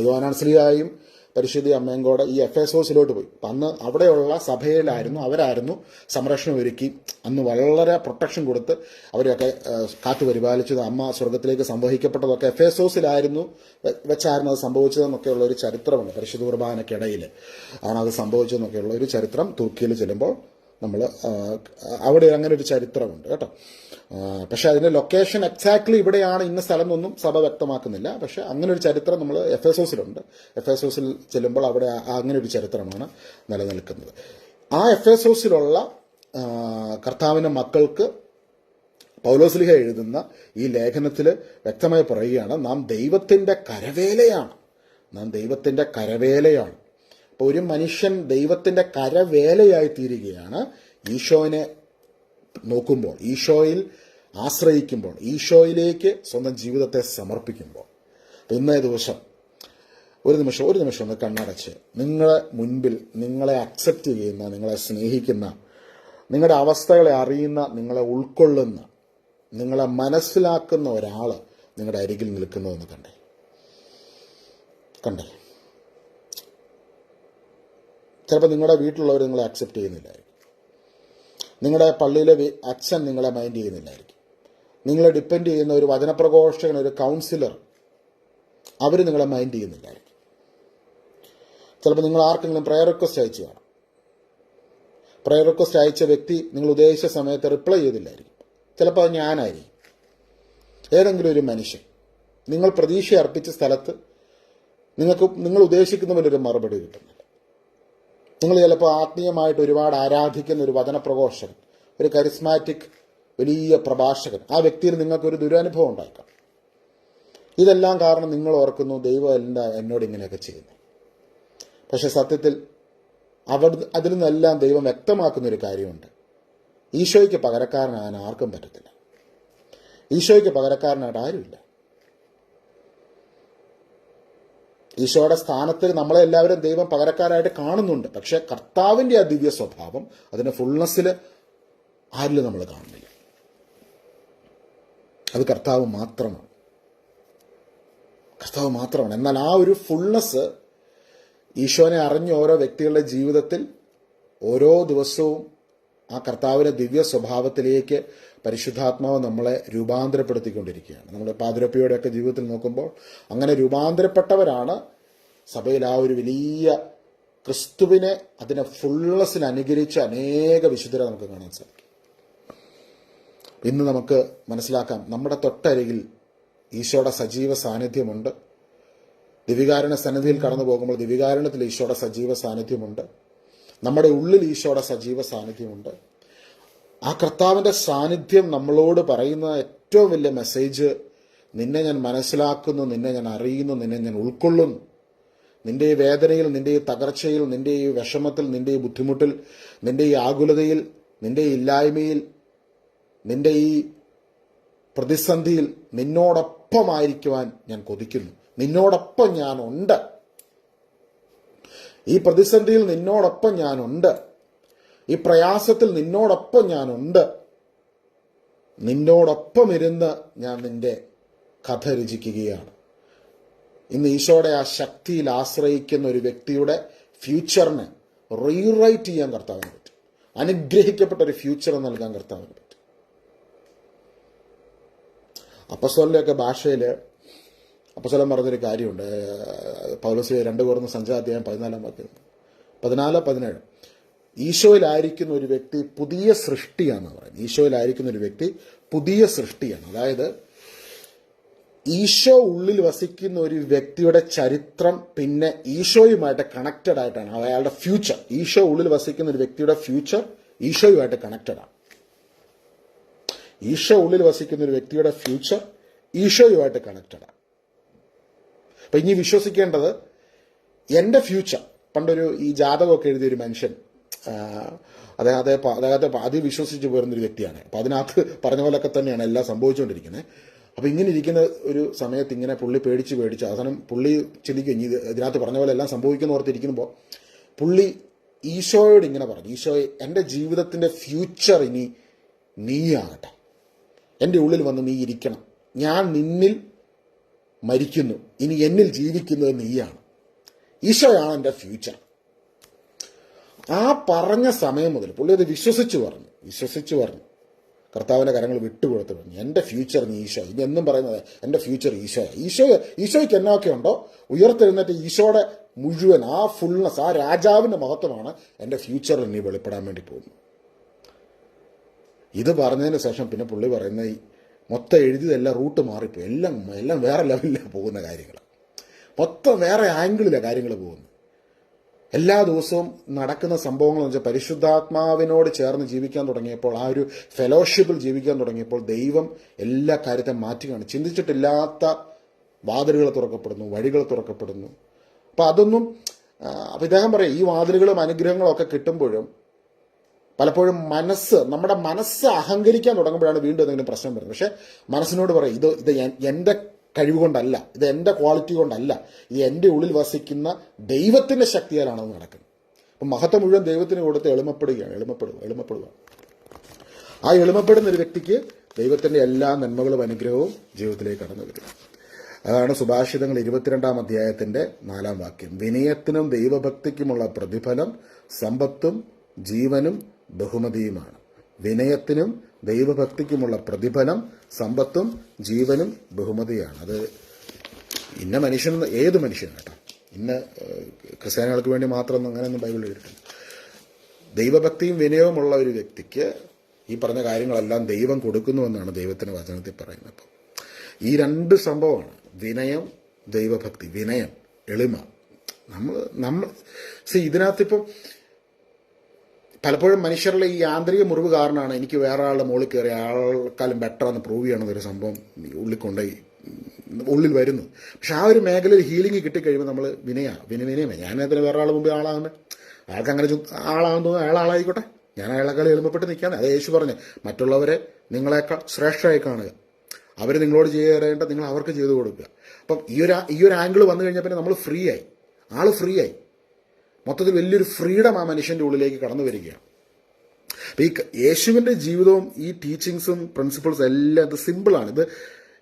യോഹന്നാൻ ശ്ലീഹായും പരിശുദ്ധ അമ്മയും കൂടെ ഈ എഫെസോസിലോട്ട് പോയി. അപ്പം അന്ന് അവിടെയുള്ള അവരായിരുന്നു സംരക്ഷണം ഒരുക്കി, അന്ന് വളരെ പ്രൊട്ടക്ഷൻ കൊടുത്ത് അവരെയൊക്കെ കാത്തു പരിപാലിച്ചത്. അമ്മ സ്വർഗത്തിലേക്ക് സംവഹിക്കപ്പെട്ടതൊക്കെ എഫെസോസിലായിരുന്നു വെച്ചായിരുന്നു അത് സംഭവിച്ചതെന്നൊക്കെയുള്ള ഒരു ചരിത്രമുണ്ട്. പരിശുദ്ധ കുർബാനയ്ക്കിടയിൽ ആണ് അത് സംഭവിച്ചതെന്നൊക്കെയുള്ള ഒരു ചരിത്രം തുർക്കിയിൽ ചെല്ലുമ്പോൾ നമ്മൾ അവിടെ അങ്ങനെ ഒരു ചരിത്രമുണ്ട് കേട്ടോ. പക്ഷെ അതിൻ്റെ ലൊക്കേഷൻ എക്സാക്ട്ലി ഇവിടെയാണ് ഇന്ന സ്ഥലം എന്നൊന്നും സഭ വ്യക്തമാക്കുന്നില്ല. പക്ഷെ അങ്ങനെ ഒരു ചരിത്രം നമ്മൾ എഫേസോസിലുണ്ട്. എഫേസോസിൽ ചെല്ലുമ്പോൾ അവിടെ അങ്ങനെ ഒരു ചരിത്രമാണ് നിലനിൽക്കുന്നത്. ആ എഫേസോസിലുള്ള കർത്താവിൻ്റെ മക്കൾക്ക് പൗലോസ്ലീഹ എഴുതുന്ന ഈ ലേഖനത്തിൽ വ്യക്തമായി പറയുകയാണ്, നാം ദൈവത്തിൻ്റെ കരവേലയാണ്. നാം ദൈവത്തിൻ്റെ കരവേലയാണ്. അപ്പോൾ ഒരു മനുഷ്യൻ ദൈവത്തിൻ്റെ കരവേലയായി തീരുകയാണ് ഈശോനെ നോക്കുമ്പോൾ, ഈശോയിൽ ആശ്രയിക്കുമ്പോൾ, ഈശോയിലേക്ക് സ്വന്തം ജീവിതത്തെ സമർപ്പിക്കുമ്പോൾ. ഇന്നേ ദിവസം ഒരു നിമിഷം ഒന്ന് കണ്ണടച്ച് നിങ്ങളെ മുൻപിൽ നിങ്ങളെ അക്സെപ്റ്റ് ചെയ്യുന്ന, നിങ്ങളെ സ്നേഹിക്കുന്ന, നിങ്ങളുടെ അവസ്ഥകളെ അറിയുന്ന, നിങ്ങളെ ഉൾക്കൊള്ളുന്ന, നിങ്ങളെ മനസ്സിലാക്കുന്ന ഒരാൾ നിങ്ങളുടെ അരികിൽ നിൽക്കുന്നതെന്ന് കണ്ടേ. ചിലപ്പോൾ നിങ്ങളുടെ വീട്ടിലുള്ളവർ നിങ്ങളെ അക്സെപ്റ്റ് ചെയ്യുന്നില്ലായിരിക്കും. നിങ്ങളുടെ പള്ളിയിലെ അച്ഛൻ നിങ്ങളെ മൈൻഡ് ചെയ്യുന്നില്ലായിരിക്കും. നിങ്ങളെ ഡിപ്പെൻഡ് ചെയ്യുന്ന ഒരു വചനപ്രഘോഷകൻ, ഒരു കൗൺസിലർ, അവർ നിങ്ങളെ മൈൻഡ് ചെയ്യുന്നില്ലായിരിക്കും. ചിലപ്പോൾ നിങ്ങൾ ആർക്കെങ്കിലും പ്രയർ റിക്വസ്റ്റ് അയച്ചു കാണാം. പ്രയർ റിക്വസ്റ്റ് അയച്ച വ്യക്തി നിങ്ങൾ ഉദ്ദേശിച്ച സമയത്ത് റിപ്ലൈ ചെയ്തില്ലായിരിക്കും. ചിലപ്പോൾ അത് ഞാനായിരിക്കും. ഏതെങ്കിലും ഒരു മനുഷ്യൻ നിങ്ങൾ പ്രതീക്ഷ അർപ്പിച്ച സ്ഥലത്ത് നിങ്ങൾ ഉദ്ദേശിക്കുന്ന പോലെ ഒരു മറുപടി കിട്ടുന്നില്ല. നിങ്ങൾ ചിലപ്പോൾ ആത്മീയമായിട്ട് ഒരുപാട് ആരാധിക്കുന്ന ഒരു വചനപ്രഘോഷകൻ, ഒരു കരിസ്മാറ്റിക് വലിയ പ്രഭാഷകൻ, ആ വ്യക്തിയിൽ നിങ്ങൾക്കൊരു ദുരനുഭവം ഉണ്ടാക്കാം. ഇതെല്ലാം കാരണം നിങ്ങൾ ഓർക്കുന്നു, ദൈവം എന്താ എന്നോട് ഇങ്ങനെയൊക്കെ ചെയ്യുന്നത്. പക്ഷെ സത്യത്തിൽ അതിൽ നിന്നെല്ലാം ദൈവം വ്യക്തമാക്കുന്നൊരു കാര്യമുണ്ട്. ഈശോയ്ക്ക് പകരക്കാരനാകാൻ ആർക്കും പറ്റത്തില്ല. ഈശോയ്ക്ക് പകരക്കാരനായിട്ട് ആരുമില്ല. ഈശോയുടെ സ്ഥാനത്തിൽ നമ്മളെല്ലാവരും ദൈവം പകരക്കാരായിട്ട് കാണുന്നുണ്ട്. പക്ഷെ കർത്താവിൻ്റെ ആ ദിവ്യ സ്വഭാവം, അതിൻ്റെ ഫുൾനെസ്സിൽ ആരിലും നമ്മൾ കാണുന്നില്ല. അത് കർത്താവ് മാത്രമാണ്. എന്നാൽ ആ ഒരു ഫുൾനെസ് ഈശോനെ അറിഞ്ഞ ഓരോ വ്യക്തികളുടെ ജീവിതത്തിൽ ഓരോ ദിവസവും ആ കർത്താവിൻ്റെ ദിവ്യ സ്വഭാവത്തിലേക്ക് പരിശുദ്ധാത്മാവ് നമ്മളെ രൂപാന്തരപ്പെടുത്തിക്കൊണ്ടിരിക്കുകയാണ്. നമ്മൾ പാതിരപ്പിയുടെയൊക്കെ ജീവിതത്തിൽ നോക്കുമ്പോൾ അങ്ങനെ രൂപാന്തരപ്പെട്ടവരാണ് സഭയിൽ ആ ഒരു വലിയ ക്രിസ്തുവിനെ, അതിനെ ഫുൾനെസ്സിൽ അനുകരിച്ച അനേക വിശുദ്ധരെ നമുക്ക് കാണാൻ സാധിക്കും. ഇന്ന് നമുക്ക് മനസ്സിലാക്കാം, നമ്മുടെ തൊട്ടരികിൽ ഈശോയുടെ സജീവ സാന്നിധ്യമുണ്ട്. ദിവികാരുണ്യ സന്നിധിയിൽ കടന്നു പോകുമ്പോൾ ദിവികാരുണ്യത്തിൽ ഈശോയുടെ സജീവ സാന്നിധ്യമുണ്ട്. നമ്മുടെ ഉള്ളിൽ ഈശോയുടെ സജീവ സാന്നിധ്യമുണ്ട്. ആ കർത്താവിൻ്റെ സാന്നിധ്യം നമ്മളോട് പറയുന്ന ഏറ്റവും വലിയ മെസ്സേജ്, നിന്നെ ഞാൻ മനസ്സിലാക്കുന്നു, നിന്നെ ഞാൻ അറിയുന്നു, നിന്നെ ഞാൻ ഉൾക്കൊള്ളുന്നു. നിന്റെ ഈ വേദനയിൽ, നിന്റെ ഈ തകർച്ചയിൽ, നിന്റെ ഈ വിഷമത്തിൽ, നിന്റെ ഈ ബുദ്ധിമുട്ടിൽ, നിന്റെ ഈ ആകുലതയിൽ, നിന്റെ ഈ ഇല്ലായ്മയിൽ, നിന്റെ ഈ പ്രതിസന്ധിയിൽ നിന്നോടൊപ്പമായിരിക്കുവാൻ ഞാൻ കൊതിക്കുന്നു. നിന്നോടൊപ്പം ഞാനുണ്ട്. ഈ പ്രതിസന്ധിയിൽ നിന്നോടൊപ്പം ഞാനുണ്ട്. ഈ പ്രയാസത്തിൽ നിന്നോടൊപ്പം ഞാനുണ്ട്. നിന്നോടൊപ്പം ഇരുന്ന് ഞാൻ നിന്റെ കഥ രചിക്കുകയാണ്. ഇന്ന് ഈശോയുടെ ആ ശക്തിയിൽ ആശ്രയിക്കുന്ന ഒരു വ്യക്തിയുടെ ഫ്യൂച്ചറിനെ റീറൈറ്റ് ചെയ്യാൻ കർത്താവിന് പറ്റും. അനുഗ്രഹിക്കപ്പെട്ട ഒരു ഫ്യൂച്ചർ നൽകാൻ കർത്താവിന് പറ്റും. അപ്പസ്തോലൻ്റെയൊക്കെ ഭാഷയിൽ അപ്പസ്തോലൻ പറഞ്ഞൊരു കാര്യമുണ്ട്. പൗലോസ് 2 കൊരിന്ത്യർ 14-17 ഈശോയിലായിരിക്കുന്ന ഒരു വ്യക്തി പുതിയ സൃഷ്ടിയാണെന്ന് പറയുന്നത്. ഈശോയിലായിരിക്കുന്ന ഒരു വ്യക്തി പുതിയ സൃഷ്ടിയാണ്. അതായത് ഈശോ ഉള്ളിൽ വസിക്കുന്ന ഒരു വ്യക്തിയുടെ ചരിത്രം പിന്നെ ഈശോയുമായിട്ട് കണക്റ്റഡ് ആയിട്ടാണ്. അയാളുടെ ഫ്യൂച്ചർ, ഈശോ ഉള്ളിൽ വസിക്കുന്ന ഒരു വ്യക്തിയുടെ ഫ്യൂച്ചർ ഈശോയുമായിട്ട് കണക്റ്റഡാണ്. ഈശോ ഉള്ളിൽ വസിക്കുന്ന ഒരു വ്യക്തിയുടെ ഫ്യൂച്ചർ ഈശോയുമായിട്ട് കണക്റ്റഡാണ്. അപ്പൊ ഇനി വിശ്വസിക്കേണ്ടത് എൻ്റെ ഫ്യൂച്ചർ. പണ്ടൊരു ഈ ജാതകമൊക്കെ എഴുതിയൊരു മനുഷ്യൻ, അദ്ദേഹത്തെ അതിവിശ്വസിച്ച് പോരുന്നൊരു വ്യക്തിയാണ്. അപ്പൊ അതിനകത്ത് പറഞ്ഞ പോലൊക്കെ തന്നെയാണ് എല്ലാം സംഭവിച്ചുകൊണ്ടിരിക്കുന്നത്. അപ്പൊ ഇങ്ങനെ ഇരിക്കുന്ന ഒരു സമയത്ത് ഇങ്ങനെ പുള്ളി പേടിച്ച് അവസാനം പുള്ളി ചിന്തിക്കും, ഇതിനകത്ത് പറഞ്ഞ പോലെ എല്ലാം സംഭവിക്കുന്ന ഓർത്തിരിക്കുമ്പോൾ പുള്ളി ഈശോയോട് ഇങ്ങനെ പറഞ്ഞു, ഈശോയെ, എൻ്റെ ജീവിതത്തിന്റെ ഫ്യൂച്ചർ ഇനി നീയാകട്ടെ. എൻ്റെ ഉള്ളിൽ വന്ന് നീ ഇരിക്കണം. ഞാൻ നിന്നിൽ മരിക്കുന്നു, ഇനി എന്നിൽ ജീവിക്കുന്നത് നീയാണ്. ഈശോയാണ് എൻ്റെ ഫ്യൂച്ചർ. ആ പറഞ്ഞ സമയം മുതൽ പുള്ളി അത് വിശ്വസിച്ചു പറഞ്ഞു. കർത്താവിൻ്റെ കരങ്ങൾ വിട്ടുകൊടുത്ത് പറഞ്ഞു, എൻ്റെ ഫ്യൂച്ചർ നീ ഈശോ. ഇനി എന്നും പറയുന്നത് എൻ്റെ ഫ്യൂച്ചർ ഈശോയ്ക്ക് എന്നൊക്കെ ഉണ്ടോ ഉയർത്തെഴുന്നേറ്റ് ഈശോയുടെ മുഴുവൻ ആ ഫുൾനെസ്, ആ രാജാവിൻ്റെ മഹത്വമാണ് എൻ്റെ ഫ്യൂച്ചറിൽ ഇനി വെളിപ്പെടാൻ വേണ്ടി പോകുന്നത്. ഇത് പറഞ്ഞതിന് ശേഷം പിന്നെ പുള്ളി പറയുന്ന ഈ മൊത്തം എഴുതിയതെല്ലാം റൂട്ട് മാറിപ്പോയി, എല്ലാം വേറെ ലെവലിലാണ് പോകുന്ന കാര്യങ്ങൾ, മൊത്തം വേറെ ആംഗിളിലാണ് കാര്യങ്ങൾ പോകുന്നത്. എല്ലാ ദിവസവും നടക്കുന്ന സംഭവങ്ങൾ എന്ന് വെച്ചാൽ പരിശുദ്ധാത്മാവിനോട് ചേർന്ന് ജീവിക്കാൻ തുടങ്ങിയപ്പോൾ, ആ ഒരു ഫെലോഷിപ്പിൽ ജീവിക്കാൻ തുടങ്ങിയപ്പോൾ ദൈവം എല്ലാ കാര്യത്തെ മാറ്റുകയാണ്. ചിന്തിച്ചിട്ടില്ലാത്ത വാതിലുകൾ തുറക്കപ്പെടുന്നു, വഴികൾ തുറക്കപ്പെടുന്നു. അപ്പം അതൊന്നും അപ്പം ഇദ്ദേഹം പറയും, ഈ വാതിലുകളും അനുഗ്രഹങ്ങളും ഒക്കെ കിട്ടുമ്പോഴും പലപ്പോഴും നമ്മുടെ മനസ്സ് അഹങ്കരിക്കാൻ തുടങ്ങുമ്പോഴാണ് വീണ്ടും എന്തെങ്കിലും പ്രശ്നം വരുന്നത്. പക്ഷെ മനസ്സിനോട് പറയും, ഇത് എൻ്റെ കഴിവ് കൊണ്ടല്ല, ഇത് എൻ്റെ ക്വാളിറ്റി കൊണ്ടല്ല, ഇത് എൻ്റെ ഉള്ളിൽ വസിക്കുന്ന ദൈവത്തിൻ്റെ ശക്തിയാലാണത് നടക്കുന്നത്. അപ്പം മഹത്വം മുഴുവൻ ദൈവത്തിന് കൊടുത്ത് എളിമപ്പെടുക. ആ എളിമപ്പെടുന്ന ഒരു വ്യക്തിക്ക് ദൈവത്തിൻ്റെ എല്ലാ നന്മകളും അനുഗ്രഹവും ജീവിതത്തിലേക്ക് കടന്നു വരും. അതാണ് സുഭാഷിതങ്ങൾ 22-ാം അധ്യായത്തിന്റെ 4-ാം വാക്യം. വിനയത്തിനും ദൈവഭക്തിക്കുമുള്ള പ്രതിഫലം സമ്പത്തും ജീവനും ബഹുമതിയുമാണ്. വിനയത്തിനും ദൈവഭക്തിക്കുമുള്ള പ്രതിഫലം സമ്പത്തും ജീവനും ബഹുമതിയാണ്. അത് ഇന്ന മനുഷ്യൻ, ഏത് മനുഷ്യനും കേട്ടോ, ഇന്ന ക്രിസ്ത്യാനികൾക്ക് വേണ്ടി മാത്രമൊന്നും അങ്ങനെയൊന്നും ബൈബിളിൽ എഴുതിയിട്ടുണ്ട്. ദൈവഭക്തിയും വിനയവുമുള്ള ഒരു വ്യക്തിക്ക് ഈ പറഞ്ഞ കാര്യങ്ങളെല്ലാം ദൈവം കൊടുക്കുന്നുവെന്നാണ് ദൈവത്തിന്റെ വചനത്തിൽ പറയുന്നത്. അപ്പം ഈ രണ്ട് സംഭവമാണ്, വിനയം, ദൈവഭക്തി. വിനയം, എളിമ. നമ്മൾ ഇതിനകത്തിപ്പം പലപ്പോഴും മനുഷ്യരുടെ ഈ ആന്തരിക മുറിവ് കാരണമാണ് എനിക്ക് വേറെ ആളുടെ മുകളിൽ കയറി ആൾക്കാലും ബെറ്റർ എന്ന് പ്രൂവ് ചെയ്യണമെന്നൊരു സംഭവം ഉള്ളിൽ വരുന്നു. പക്ഷെ ആ ഒരു മേഖലയിൽ ഹീലിംഗ് കിട്ടിക്കഴിയുമ്പോൾ നമ്മൾ വിനയമേ, ഞാനതിന് വേറെ ആൾ മുമ്പ് ആളാകുന്നത്, അയാൾക്ക് അങ്ങനെ ആളാകുന്നു, അയാൾ ആളായിക്കോട്ടെ, ഞാൻ അയാളെക്കാൾ എളുപ്പപ്പെട്ട് നിൽക്കാണ്. അത് യേശു പറഞ്ഞു, മറ്റുള്ളവരെ നിങ്ങളെക്കാൾ ശ്രേഷ്ഠമായി കാണുക, അവർ നിങ്ങളോട് ചെയ്യേണ്ട നിങ്ങൾ അവർക്ക് ചെയ്തു കൊടുക്കുക. അപ്പം ഈ ഒരു ആംഗിൾ വന്നു കഴിഞ്ഞാൽ പിന്നെ നമ്മൾ ഫ്രീ ആയി. മൊത്തത്തിൽ വലിയൊരു ഫ്രീഡം ആ മനുഷ്യൻ്റെ ഉള്ളിലേക്ക് കടന്നു വരികയാണ്. അപ്പം ഈ യേശുവിൻ്റെ ജീവിതവും ഈ ടീച്ചിങ്സും പ്രിൻസിപ്പിൾസും എല്ലാം ഇത് സിമ്പിളാണ്.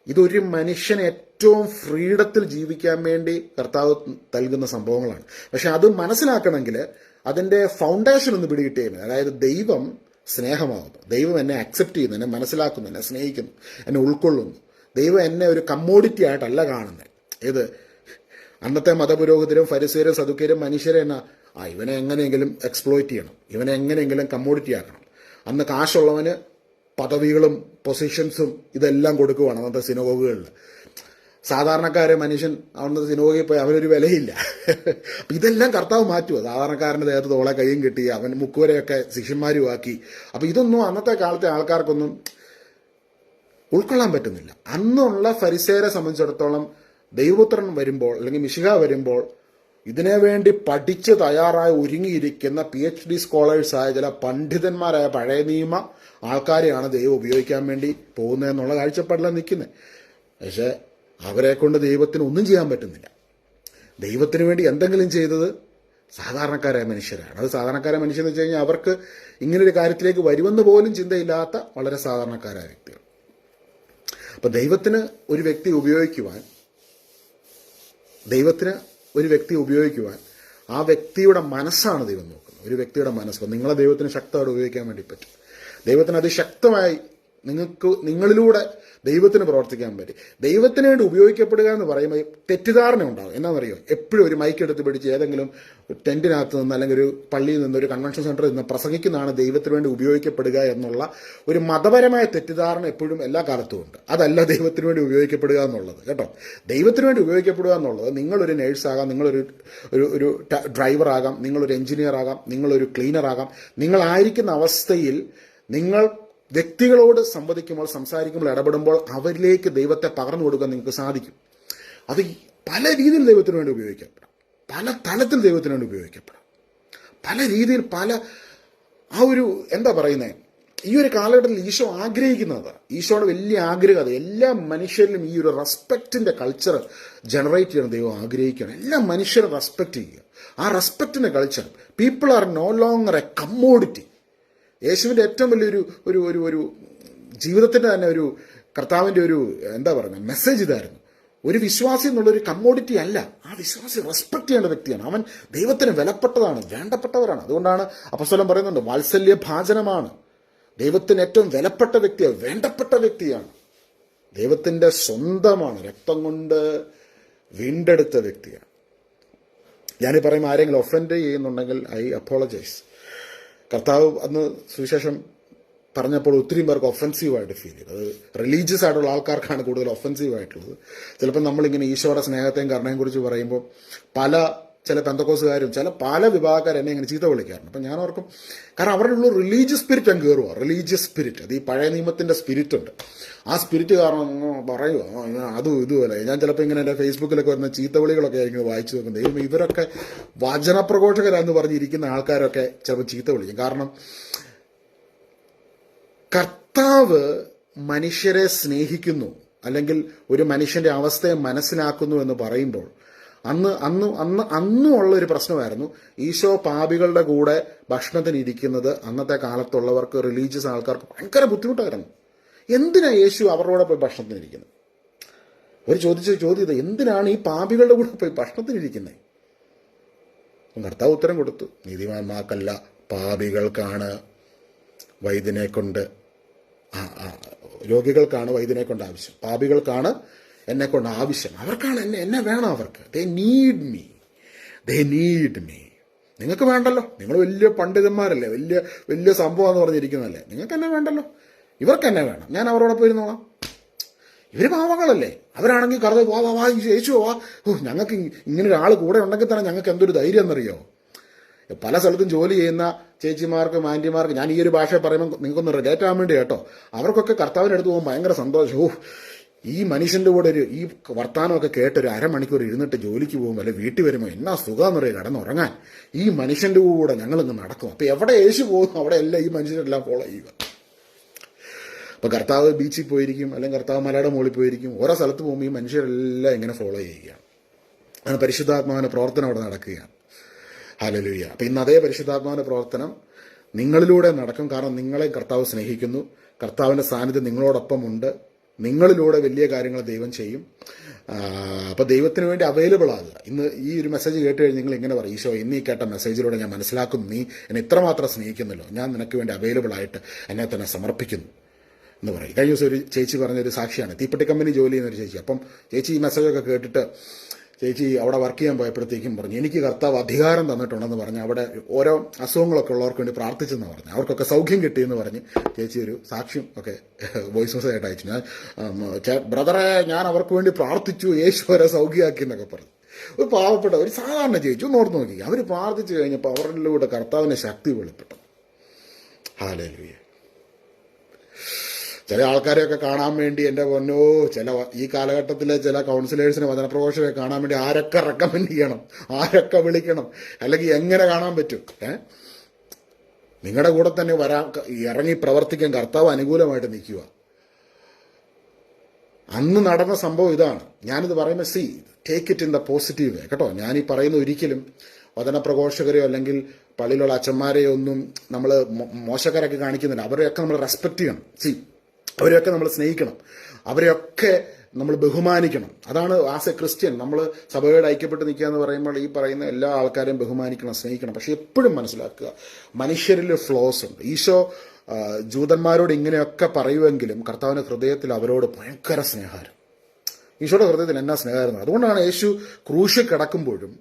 ഇതൊരു മനുഷ്യനെ ഏറ്റവും ഫ്രീഡത്തിൽ ജീവിക്കാൻ വേണ്ടി കർത്താവ് നൽകുന്ന സംഭവങ്ങളാണ്. പക്ഷെ അത് മനസ്സിലാക്കണമെങ്കിൽ അതിൻ്റെ ഫൗണ്ടേഷൻ ഒന്ന് പിടികിട്ടിയാണ്. അതായത് ദൈവം സ്നേഹമാകുന്നു, ദൈവം എന്നെ അക്സെപ്റ്റ് ചെയ്യുന്നു, എന്നെ മനസ്സിലാക്കുന്നു, എന്നെ സ്നേഹിക്കുന്നു, എന്നെ ഉൾക്കൊള്ളുന്നു. ദൈവം എന്നെ ഒരു കമ്മോഡിറ്റി ആയിട്ടല്ല കാണുന്നത്. ഏത് അന്നത്തെ മതപുരോഹിതരും ഫരിസേരും സദുക്കരും മനുഷ്യരെ ഇവനെ എങ്ങനെയെങ്കിലും എക്സ്പ്ലോയിറ്റ് ചെയ്യണം, ഇവനെ എങ്ങനെയെങ്കിലും കമ്മോഡിറ്റി ആക്കണം. അന്ന് കാശുള്ളവന് പദവികളും പൊസിഷൻസും ഇതെല്ലാം കൊടുക്കുവാണ് അന്നത്തെ സിനഗോഗുകളിൽ. സാധാരണക്കാരെ മനുഷ്യൻ അവിടുന്ന് സിനഗോഗിൽ പോയി അവനൊരു വിലയില്ല. അപ്പം ഇതെല്ലാം കർത്താവ് മാറ്റുക. സാധാരണക്കാരൻ്റെ ദേഹത്ത് തോളെ കൈയും കെട്ടി അവൻ മുക്കുവരെയൊക്കെ ശിഷ്യന്മാരുമാക്കി. അപ്പം ഇതൊന്നും അന്നത്തെ കാലത്തെ ആൾക്കാർക്കൊന്നും ഉൾക്കൊള്ളാൻ പറ്റുന്നില്ല. അന്നുള്ള ഫരിസേരെ സംബന്ധിച്ചിടത്തോളം ദൈവപുത്രൻ വരുമ്പോൾ അല്ലെങ്കിൽ മിശിഹ വരുമ്പോൾ ഇതിനു വേണ്ടി പഠിച്ച് തയ്യാറായി ഒരുങ്ങിയിരിക്കുന്ന PhD സ്കോളേഴ്സായ ചില പണ്ഡിതന്മാരായ പഴയ നിയമ ആൾക്കാരെയാണ് ദൈവം ഉപയോഗിക്കാൻ വേണ്ടി പോകുന്നതെന്നുള്ള കാഴ്ചപ്പാടിലാണ് നിൽക്കുന്നത്. പക്ഷേ അവരെ കൊണ്ട് ദൈവത്തിന് ഒന്നും ചെയ്യാൻ പറ്റുന്നില്ല. ദൈവത്തിന് വേണ്ടി എന്തെങ്കിലും ചെയ്തത് സാധാരണക്കാരായ മനുഷ്യരാണ്. അത് സാധാരണക്കാരായ മനുഷ്യരെന്ന് വെച്ച് കഴിഞ്ഞാൽ അവർക്ക് ഇങ്ങനൊരു കാര്യത്തിലേക്ക് വരുമെന്ന് പോലും ചിന്തയില്ലാത്ത വളരെ സാധാരണക്കാരായ വ്യക്തികൾ. അപ്പം ദൈവത്തിന് ഒരു വ്യക്തി ഉപയോഗിക്കുവാൻ ആ വ്യക്തിയുടെ മനസ്സാണ് ദൈവം നോക്കുന്നത്. ഒരു വ്യക്തിയുടെ മനസ്സ് നിങ്ങളെ ദൈവത്തിന് ശക്തമായിട്ട് ഉപയോഗിക്കാൻ വേണ്ടി പറ്റും. ദൈവത്തിന് അതിശക്തമായി നിങ്ങളിലൂടെ ദൈവത്തിന് പ്രവർത്തിക്കാൻ പറ്റും. ദൈവത്തിന് വേണ്ടി ഉപയോഗിക്കപ്പെടുക എന്ന് പറയുമ്പോൾ തെറ്റിദ്ധാരണ ഉണ്ടാകും. എന്നാണെന്നറിയോ, എപ്പോഴും ഒരു മൈക്ക് എടുത്ത് പിടിച്ച് ഏതെങ്കിലും ടെന്റിനകത്ത് നിന്ന് അല്ലെങ്കിൽ ഒരു പള്ളിയിൽ നിന്ന് ഒരു കൺവെൻഷൻ സെന്ററിൽ നിന്ന് പ്രസംഗിക്കുന്നതാണ് ദൈവത്തിന് വേണ്ടി ഉപയോഗിക്കപ്പെടുക എന്നുള്ള ഒരു മതപരമായ തെറ്റിദ്ധാരണ എപ്പോഴും എല്ലാ കാലത്തും ഉണ്ട്. അതല്ല ദൈവത്തിന് വേണ്ടി ഉപയോഗിക്കപ്പെടുക എന്നുള്ളത് കേട്ടോ. ദൈവത്തിന് വേണ്ടി ഉപയോഗിക്കപ്പെടുക എന്നുള്ളത് നിങ്ങളൊരു നേഴ്സാകാം, നിങ്ങളൊരു ഒരു ഡ്രൈവറാകാം, നിങ്ങളൊരു എഞ്ചിനീയർ ആകാം, നിങ്ങളൊരു ക്ലീനർ ആകാം. നിങ്ങളായിരിക്കുന്ന അവസ്ഥയിൽ നിങ്ങൾ വ്യക്തികളോട് സംസാരിക്കുമ്പോൾ ഇടപെടുമ്പോൾ അവരിലേക്ക് ദൈവത്തെ പകർന്നു കൊടുക്കാൻ നിങ്ങൾക്ക് സാധിക്കും. അത് പല രീതിയിൽ ദൈവത്തിന് വേണ്ടി ഉപയോഗിക്കപ്പെടാം, പല തലത്തിൽ ദൈവത്തിന് വേണ്ടി ഉപയോഗിക്കപ്പെടാം, പല രീതിയിൽ ആ ഒരു എന്താ പറയുന്നത്, ഈ ഒരു കാലഘട്ടത്തിൽ ഈശോ ആഗ്രഹിക്കുന്നത്, ഈശോയുടെ വലിയ ആഗ്രഹം അത് എല്ലാ മനുഷ്യരിലും ഈ ഒരു റെസ്പെക്റ്റിന്റെ കൾച്ചർ ജനറേറ്റ് ചെയ്യണം ദൈവം ആഗ്രഹിക്കുകയാണ്. എല്ലാ മനുഷ്യരും റെസ്പെക്ട് ചെയ്യുക. ആ റെസ്പെക്റ്റിന്റെ culture, people are no longer a commodity. യേശുവിൻ്റെ ഏറ്റവും വലിയൊരു ഒരു ഒരു ഒരു ജീവിതത്തിൻ്റെ തന്നെ ഒരു കർത്താവിൻ്റെ ഒരു എന്താ പറയുക മെസ്സേജ് ഇതായിരുന്നു. ഒരു വിശ്വാസി എന്നുള്ളൊരു കമ്മോഡിറ്റി അല്ല, ആ വിശ്വാസി റെസ്പെക്ട് ചെയ്യേണ്ട വ്യക്തിയാണ്. അവൻ ദൈവത്തിന് വിലപ്പെട്ടതാണ്, വേണ്ടപ്പെട്ടവരാണ്. അതുകൊണ്ടാണ് അപ്പോസ്തലൻ പറയുന്നുണ്ട്, വാത്സല്യ ഭാജനമാണ്. ദൈവത്തിന് ഏറ്റവും വിലപ്പെട്ട വ്യക്തിയാണ്, വേണ്ടപ്പെട്ട വ്യക്തിയാണ്, ദൈവത്തിൻ്റെ സ്വന്തമാണ്, രക്തം കൊണ്ട് വീണ്ടെടുത്ത വ്യക്തിയാണ്. ഞാനീ പറയുമ്പോൾ ആരെങ്കിലും ഒഫൻഡ് ചെയ്യുന്നുണ്ടെങ്കിൽ ഐ അപ്പോളജൈസ്. കർത്താവ് അന്ന് സുവിശേഷം പറഞ്ഞപ്പോൾ ഒത്തിരി പേർക്ക് ഒഫൻസീവായിട്ട് ഫീൽ ചെയ്തു. അത് റിലീജിയസ് ആയിട്ടുള്ള ആൾക്കാർക്കാണ് കൂടുതൽ ഒഫൻസീവായിട്ടുള്ളത്. ചിലപ്പോൾ നമ്മളിങ്ങനെ ഈശോയുടെ സ്നേഹത്തെയും കരുണയും കുറിച്ച് പറയുമ്പോൾ ചില പെന്തക്കോസുകാരും പല വിഭാഗക്കാർ എന്നെ ഇങ്ങനെ ചീത്ത വിളിക്കാറുണ്ട്. അപ്പം ഞാൻ ഓർക്കും, കാരണം അവരുടെ ഉള്ള റിലീജിയസ് സ്പിരിറ്റ് അങ്ങ് കയറുക. റിലീജിയസ് സ്പിരിറ്റ്, അത് ഈ പഴയ നിയമത്തിൻ്റെ സ്പിരിറ്റ് ഉണ്ട്. ആ സ്പിരിറ്റ് കാരണം പറയുക അതും ഇതുമല്ല. ഞാൻ ചിലപ്പോൾ ഇങ്ങനെ എൻ്റെ ഫേസ്ബുക്കിലൊക്കെ വരുന്ന ചീത്തവിളികളൊക്കെ ആയിരിക്കും വായിച്ചു നോക്കുന്നത്. ദൈവം, ഇവരൊക്കെ വചനപ്രഘോഷകരാന്ന് പറഞ്ഞിരിക്കുന്ന ആൾക്കാരൊക്കെ ചിലപ്പോൾ ചീത്ത വിളിക്കും. കാരണം കർത്താവ് മനുഷ്യരെ സ്നേഹിക്കുന്നു, അല്ലെങ്കിൽ ഒരു മനുഷ്യന്റെ അവസ്ഥയെ മനസ്സിലാക്കുന്നു എന്ന് പറയുമ്പോൾ അന്നും ഉള്ള ഒരു പ്രശ്നമായിരുന്നു. ഈശോ പാപികളുടെ കൂടെ ഭക്ഷണത്തിന് ഇരിക്കുന്നത് അന്നത്തെ കാലത്തുള്ളവർക്ക്, റിലീജിയസ് ആൾക്കാർക്ക് ഭയങ്കര ബുദ്ധിമുട്ടായിരുന്നു. എന്തിനാ യേശു അവരുടെ പോയി ഭക്ഷണത്തിന് ഇരിക്കുന്നത്? അവർ ചോദിച്ച ചോദ്യം, എന്തിനാണ് ഈ പാപികളുടെ കൂടെ പോയി ഭക്ഷണത്തിനിരിക്കുന്നത്? കർത്താവ് ഉത്തരം കൊടുത്തു, നീതിമാന്മാർക്കല്ല പാപികൾക്കാണ് വൈദ്യനെ കൊണ്ട് രോഗികൾക്കാണ് വൈദ്യനെ കൊണ്ട് ആവശ്യം, പാപികൾക്കാണ് എന്നെ കൊണ്ട് ആവശ്യം. അവർക്കാണ് എന്നെ വേണം. അവർക്ക് ദേ നീഡ് മീ. നിങ്ങൾക്ക് വേണ്ടല്ലോ, നിങ്ങൾ വലിയ പണ്ഡിതന്മാരല്ലേ, വലിയ സംഭവം പറഞ്ഞിരിക്കുന്നതല്ലേ, നിങ്ങൾക്ക് എന്നെ വേണ്ടല്ലോ, ഇവർക്ക് എന്നെ വേണം, ഞാൻ അവരോട് പോയിരുന്നോളാം. ഇവർ പാവങ്ങളല്ലേ, അവരാണെങ്കിൽ കറുത വാ യേശു വാ, ഞങ്ങൾക്ക് ഇങ്ങനെ ഒരാൾ കൂടെ ഉണ്ടെങ്കിൽ തന്നെ ഞങ്ങൾക്ക് എന്തൊരു ധൈര്യം എന്നറിയോ. പല സ്ഥലത്തും ജോലി ചെയ്യുന്ന ചേച്ചിമാർക്ക്, ആൻറ്റിമാർക്ക്, ഞാൻ ഈ ഒരു ഭാഷ പറയുമ്പോൾ നിങ്ങൾക്കൊന്ന് റിലേറ്റ് ആവാൻ വേണ്ടി കേട്ടോ, അവർക്കൊക്കെ കർത്താവിൻ്റെ അടുത്ത് പോകുമ്പോൾ ഭയങ്കര സന്തോഷം. ഈ മനുഷ്യൻ്റെ കൂടെ ഈ വർത്തമാനമൊക്കെ കേട്ട് ഒരു അരമണിക്കൂർ ഇരുന്നിട്ട് ജോലിക്ക് പോകുമ്പോൾ അല്ലെ വീട്ടിൽ വരുമ്പോൾ എന്നാ സുഖമെന്നറിയാം കിടന്നുറങ്ങാൻ. ഈ മനുഷ്യൻ്റെ കൂടെ ഞങ്ങളിങ്ങ് നടക്കും. അപ്പം എവിടെ യേശു പോകുന്നു അവിടെ എല്ലാം ഈ മനുഷ്യരെല്ലാം ഫോളോ ചെയ്യുക. അപ്പോൾ കർത്താവ് ബീച്ചിൽ പോയിരിക്കും, അല്ലെങ്കിൽ കർത്താവ് മലയുടെ മുകളിൽ പോയിരിക്കും, ഓരോ സ്ഥലത്ത് പോകുമ്പോൾ ഈ മനുഷ്യരെല്ലാം ഇങ്ങനെ ഫോളോ ചെയ്യുകയാണ്. അങ്ങനെ പരിശുദ്ധാത്മാവിൻ്റെ പ്രവർത്തനം അവിടെ നടക്കുകയാണ്. ഹല്ലേലൂയ. അപ്പം ഇന്ന് അതേ പരിശുദ്ധാത്മാവിൻ്റെ പ്രവർത്തനം നിങ്ങളിലൂടെ നടക്കും. കാരണം നിങ്ങളെ കർത്താവ് സ്നേഹിക്കുന്നു, കർത്താവിൻ്റെ സാന്നിധ്യം നിങ്ങളോടൊപ്പം ഉണ്ട്, നിങ്ങളിലൂടെ വലിയ കാര്യങ്ങൾ ദൈവം ചെയ്യും. അപ്പോൾ ദൈവത്തിന് വേണ്ടി അവൈലബിൾ ആകുക. ഇന്ന് ഈ ഒരു മെസ്സേജ് കേട്ട് കഴിഞ്ഞ് നിങ്ങൾ ഇങ്ങനെ പറയും, ഈശോ ഇന്ന് ഈ കേട്ട മെസ്സേജിലൂടെ ഞാൻ മനസ്സിലാക്കുന്നു, നീ എന്നെ ഇത്രമാത്രം സ്നേഹിക്കുന്നല്ലോ, ഞാൻ നിനക്ക് വേണ്ടി അവൈലബിൾ ആയിട്ട് എന്നെ തന്നെ സമർപ്പിക്കുന്നു എന്ന് പറയും. കഴിഞ്ഞ ദിവസം ഒരു ചേച്ചി പറഞ്ഞൊരു സാക്ഷിയാണ്, തീപ്പെട്ടി കമ്പനി ജോലി ചെയ്യുന്നൊരു ചേച്ചി. അപ്പം ചേച്ചി ഈ മെസ്സേജൊക്കെ കേട്ടിട്ട് ചേച്ചി അവിടെ വർക്ക് ചെയ്യാൻ പോയപ്പോഴത്തേക്കും പറഞ്ഞു, എനിക്ക് കർത്താവ് അധികാരം തന്നിട്ടുണ്ടെന്ന് പറഞ്ഞ് അവിടെ ഓരോ അസുഖങ്ങളൊക്കെ ഉള്ളവർക്ക് വേണ്ടി പ്രാർത്ഥിച്ചെന്ന് പറഞ്ഞു, അവർക്കൊക്കെ സൗഖ്യം കിട്ടിയെന്ന് പറഞ്ഞ് ചേച്ചി ഒരു സാക്ഷ്യം ഒക്കെ വോയിസ് മെസ്സേജ് ആയിട്ട് അയച്ചു. ബ്രദറെ ഞാൻ അവർക്ക് വേണ്ടി പ്രാർത്ഥിച്ചു, യേശു വരെ സൗഖ്യമാക്കി എന്നൊക്കെ പറഞ്ഞു. ഒരു പാവപ്പെട്ട ഒരു സാധാരണ ചേച്ചി ഒന്ന് ഓർത്ത് നോക്കി, അവർ പ്രാർത്ഥിച്ചു കഴിഞ്ഞപ്പോൾ അവരിലൂടെ കർത്താവിൻ്റെ ശക്തി വെളിപ്പെട്ടു. ഹല്ലേലൂയ. ചില ആൾക്കാരെയൊക്കെ കാണാൻ വേണ്ടി എൻ്റെ പൊന്നോ, ഈ കാലഘട്ടത്തിലെ ചില കൗൺസിലേഴ്സിനെ, വചനപ്രഘോഷകരെ കാണാൻ വേണ്ടി ആരൊക്കെ റെക്കമെൻഡ് ചെയ്യണം, ആരൊക്കെ വിളിക്കണം, അല്ലെങ്കിൽ എങ്ങനെ കാണാൻ പറ്റും? നിങ്ങളുടെ കൂടെ തന്നെ ഇറങ്ങി പ്രവർത്തിക്കാൻ കർത്താവ് അനുകൂലമായിട്ട് നിൽക്കുക. അന്ന് നടന്ന സംഭവം ഇതാണ്. ഞാനിത് പറയുമ്പോൾ take it in the positive വേ കേട്ടോ. ഞാനീ പറയുന്ന ഒരിക്കലും വചനപ്രഘോഷകരെയോ അല്ലെങ്കിൽ പള്ളിയിലുള്ള അച്ഛന്മാരെയോ ഒന്നും നമ്മൾ മോശക്കാരൊക്കെ കാണിക്കുന്നില്ല. അവരെയൊക്കെ നമ്മൾ റെസ്പെക്ട് ചെയ്യണം. അവരെയൊക്കെ നമ്മൾ സ്നേഹിക്കണം, അവരെയൊക്കെ നമ്മൾ ബഹുമാനിക്കണം. അതാണ് ആസ് എ ക്രിസ്ത്യൻ നമ്മൾ സഭയോട് ഐക്യപ്പെട്ട് നിൽക്കുക എന്ന് പറയുമ്പോൾ ഈ പറയുന്ന എല്ലാ ആൾക്കാരെയും ബഹുമാനിക്കണം, സ്നേഹിക്കണം. പക്ഷെ എപ്പോഴും മനസ്സിലാക്കുക, മനുഷ്യരിൽ ഫ്ലോസ് ഉണ്ട്. ഈശോ ജൂതന്മാരോട് ഇങ്ങനെയൊക്കെ പറയുമെങ്കിലും കർത്താവിൻ്റെ ഹൃദയത്തിൽ അവരോട് ഭയങ്കര സ്നേഹമായിരുന്നു. ഈശോയുടെ ഹൃദയത്തിൽ എന്നാ സ്നേഹമായിരുന്നു. അതുകൊണ്ടാണ് യേശു ക്രൂശിൽ കിടക്കുമ്പോഴും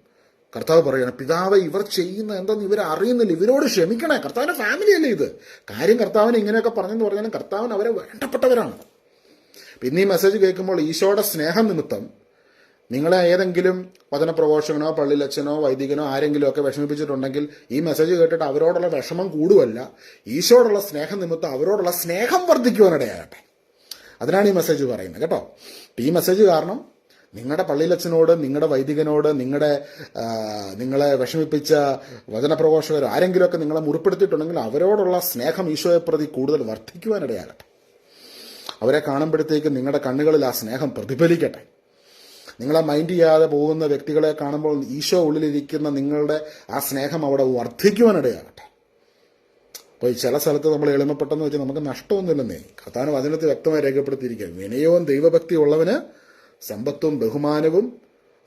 കർത്താവ് പറയുകയാണ്, പിതാവ് ഇവർ ചെയ്യുന്ന എന്തെന്ന് ഇവർ അറിയുന്നില്ല, ഇവരോട് ക്ഷമിക്കണേ. കർത്താവിൻ്റെ ഫാമിലി അല്ലേ ഇത്. കാര്യം കർത്താവിന് ഇങ്ങനെയൊക്കെ പറഞ്ഞെന്ന് പറഞ്ഞാലും കർത്താവിന് അവരെ വേണ്ടപ്പെട്ടവരാണ്. പിന്നെ ഈ മെസ്സേജ് കേൾക്കുമ്പോൾ ഈശോയുടെ സ്നേഹം നിമിത്തം നിങ്ങളെ ഏതെങ്കിലും വചനപ്രഘോഷകനോ പള്ളിയിലച്ഛനോ വൈദികനോ ആരെങ്കിലും ഒക്കെ വിഷമിപ്പിച്ചിട്ടുണ്ടെങ്കിൽ ഈ മെസ്സേജ് കേട്ടിട്ട് അവരോടുള്ള വിഷമം കൂടുവല്ല, ഈശോയോടുള്ള സ്നേഹം നിമിത്തം അവരോടുള്ള സ്നേഹം വർദ്ധിക്കുവാനിടയാകട്ടെ. അതിനാണ് ഈ മെസ്സേജ് പറയുന്നത് കേട്ടോ. ഈ മെസ്സേജ് കാരണം നിങ്ങളുടെ പള്ളിയിലച്ഛനോട്, നിങ്ങളുടെ വൈദികനോട്, നിങ്ങളെ വിഷമിപ്പിച്ച വചനപ്രഘോഷകർ ആരെങ്കിലുമൊക്കെ നിങ്ങളെ മുറിപ്പെടുത്തിയിട്ടുണ്ടെങ്കിൽ അവരോടുള്ള സ്നേഹം ഈശോയെ പ്രതി കൂടുതൽ വർദ്ധിക്കുവാനിടയാകട്ടെ. അവരെ കാണുമ്പോഴത്തേക്ക് നിങ്ങളുടെ കണ്ണുകളിൽ ആ സ്നേഹം പ്രതിഫലിക്കട്ടെ. നിങ്ങളെ മൈൻഡ് ചെയ്യാതെ പോകുന്ന വ്യക്തികളെ കാണുമ്പോൾ ഈശോ ഉള്ളിലിരിക്കുന്ന നിങ്ങളുടെ ആ സ്നേഹം അവിടെ വർദ്ധിക്കുവാനിടയാകട്ടെ. അപ്പോൾ ചില സ്ഥലത്ത് നമ്മൾ എളിമപ്പെട്ടെന്ന് വെച്ചാൽ നമുക്ക് നഷ്ടമൊന്നുമില്ലെന്നേ. കർത്താവിന്റെ വചനത്തിൽ വ്യക്തമായി രേഖപ്പെടുത്തിയിരിക്കുക, വിനയവും ദൈവഭക്തിയും ഉള്ളവന് സമ്പത്തും ബഹുമാനവും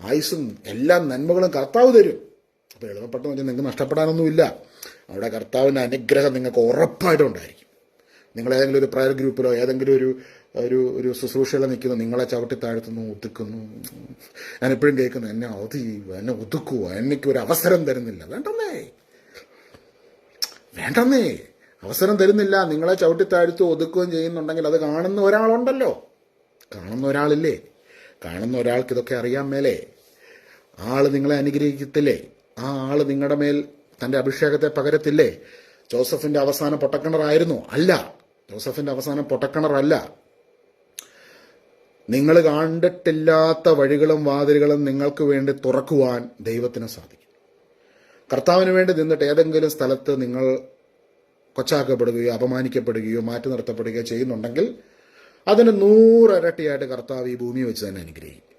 ആയുസ്സും എല്ലാ നന്മകളും കർത്താവ് തരും. അപ്പോൾ എളിമപ്പെട്ടെന്ന് വെച്ചാൽ നിങ്ങൾക്ക് നഷ്ടപ്പെടാനൊന്നുമില്ല. അവിടെ കർത്താവിൻ്റെ അനുഗ്രഹം നിങ്ങൾക്ക് ഉറപ്പായിട്ടും ഉണ്ടായിരിക്കും. നിങ്ങൾ ഏതെങ്കിലും ഒരു പ്രയർ ഗ്രൂപ്പിലോ ഏതെങ്കിലും ഒരു ശുശ്രൂഷയിലോ നിൽക്കുന്നു, നിങ്ങളെ ചവിട്ടി താഴ്ത്തുന്നു, ഒതുക്കുന്നു. ഞാനെപ്പോഴും കേൾക്കുന്നു, എന്നെ ഒതുക്കുവോ, എനിക്ക് ഒരു അവസരം തരുന്നില്ല. വേണ്ടെന്നേ. അവസരം തരുന്നില്ല. നിങ്ങളെ ചവിട്ടിത്താഴ്ത്തു ഒതുക്കുകയും ചെയ്യുന്നുണ്ടെങ്കിൽ അത് കാണുന്ന ഒരാളുണ്ടല്ലോ, കാണുന്ന ഒരാളില്ലേ? കാണുന്ന ഒരാൾക്ക് ഇതൊക്കെ അറിയാൻ മേലേ? ആള് നിങ്ങളെ അനുഗ്രഹിക്കത്തില്ലേ? ആ ആള് നിങ്ങളുടെ മേൽ തൻ്റെ അഭിഷേകത്തെ പകരത്തില്ലേ? ജോസഫിന്റെ അവസാനം പൊട്ടക്കിണറായിരുന്നു? അല്ല. ജോസഫിന്റെ അവസാനം പൊട്ടക്കിണറല്ല. നിങ്ങൾ കണ്ടിട്ടില്ലാത്ത വഴികളും വാതിലുകളും നിങ്ങൾക്ക് വേണ്ടി തുറക്കുവാൻ ദൈവത്തിന് സാധിക്കും. കർത്താവിന് വേണ്ടി നിന്നിട്ട് ഏതെങ്കിലും സ്ഥലത്ത് നിങ്ങൾ കൊച്ചാക്കപ്പെടുകയോ അപമാനിക്കപ്പെടുകയോ മാറ്റി നിർത്തപ്പെടുകയോ ചെയ്യുന്നുണ്ടെങ്കിൽ അതിന് 100 ഇരട്ടിയായിട്ട് കർത്താവ് ഈ ഭൂമിയെ വെച്ച് തന്നെ അനുഗ്രഹിക്കും.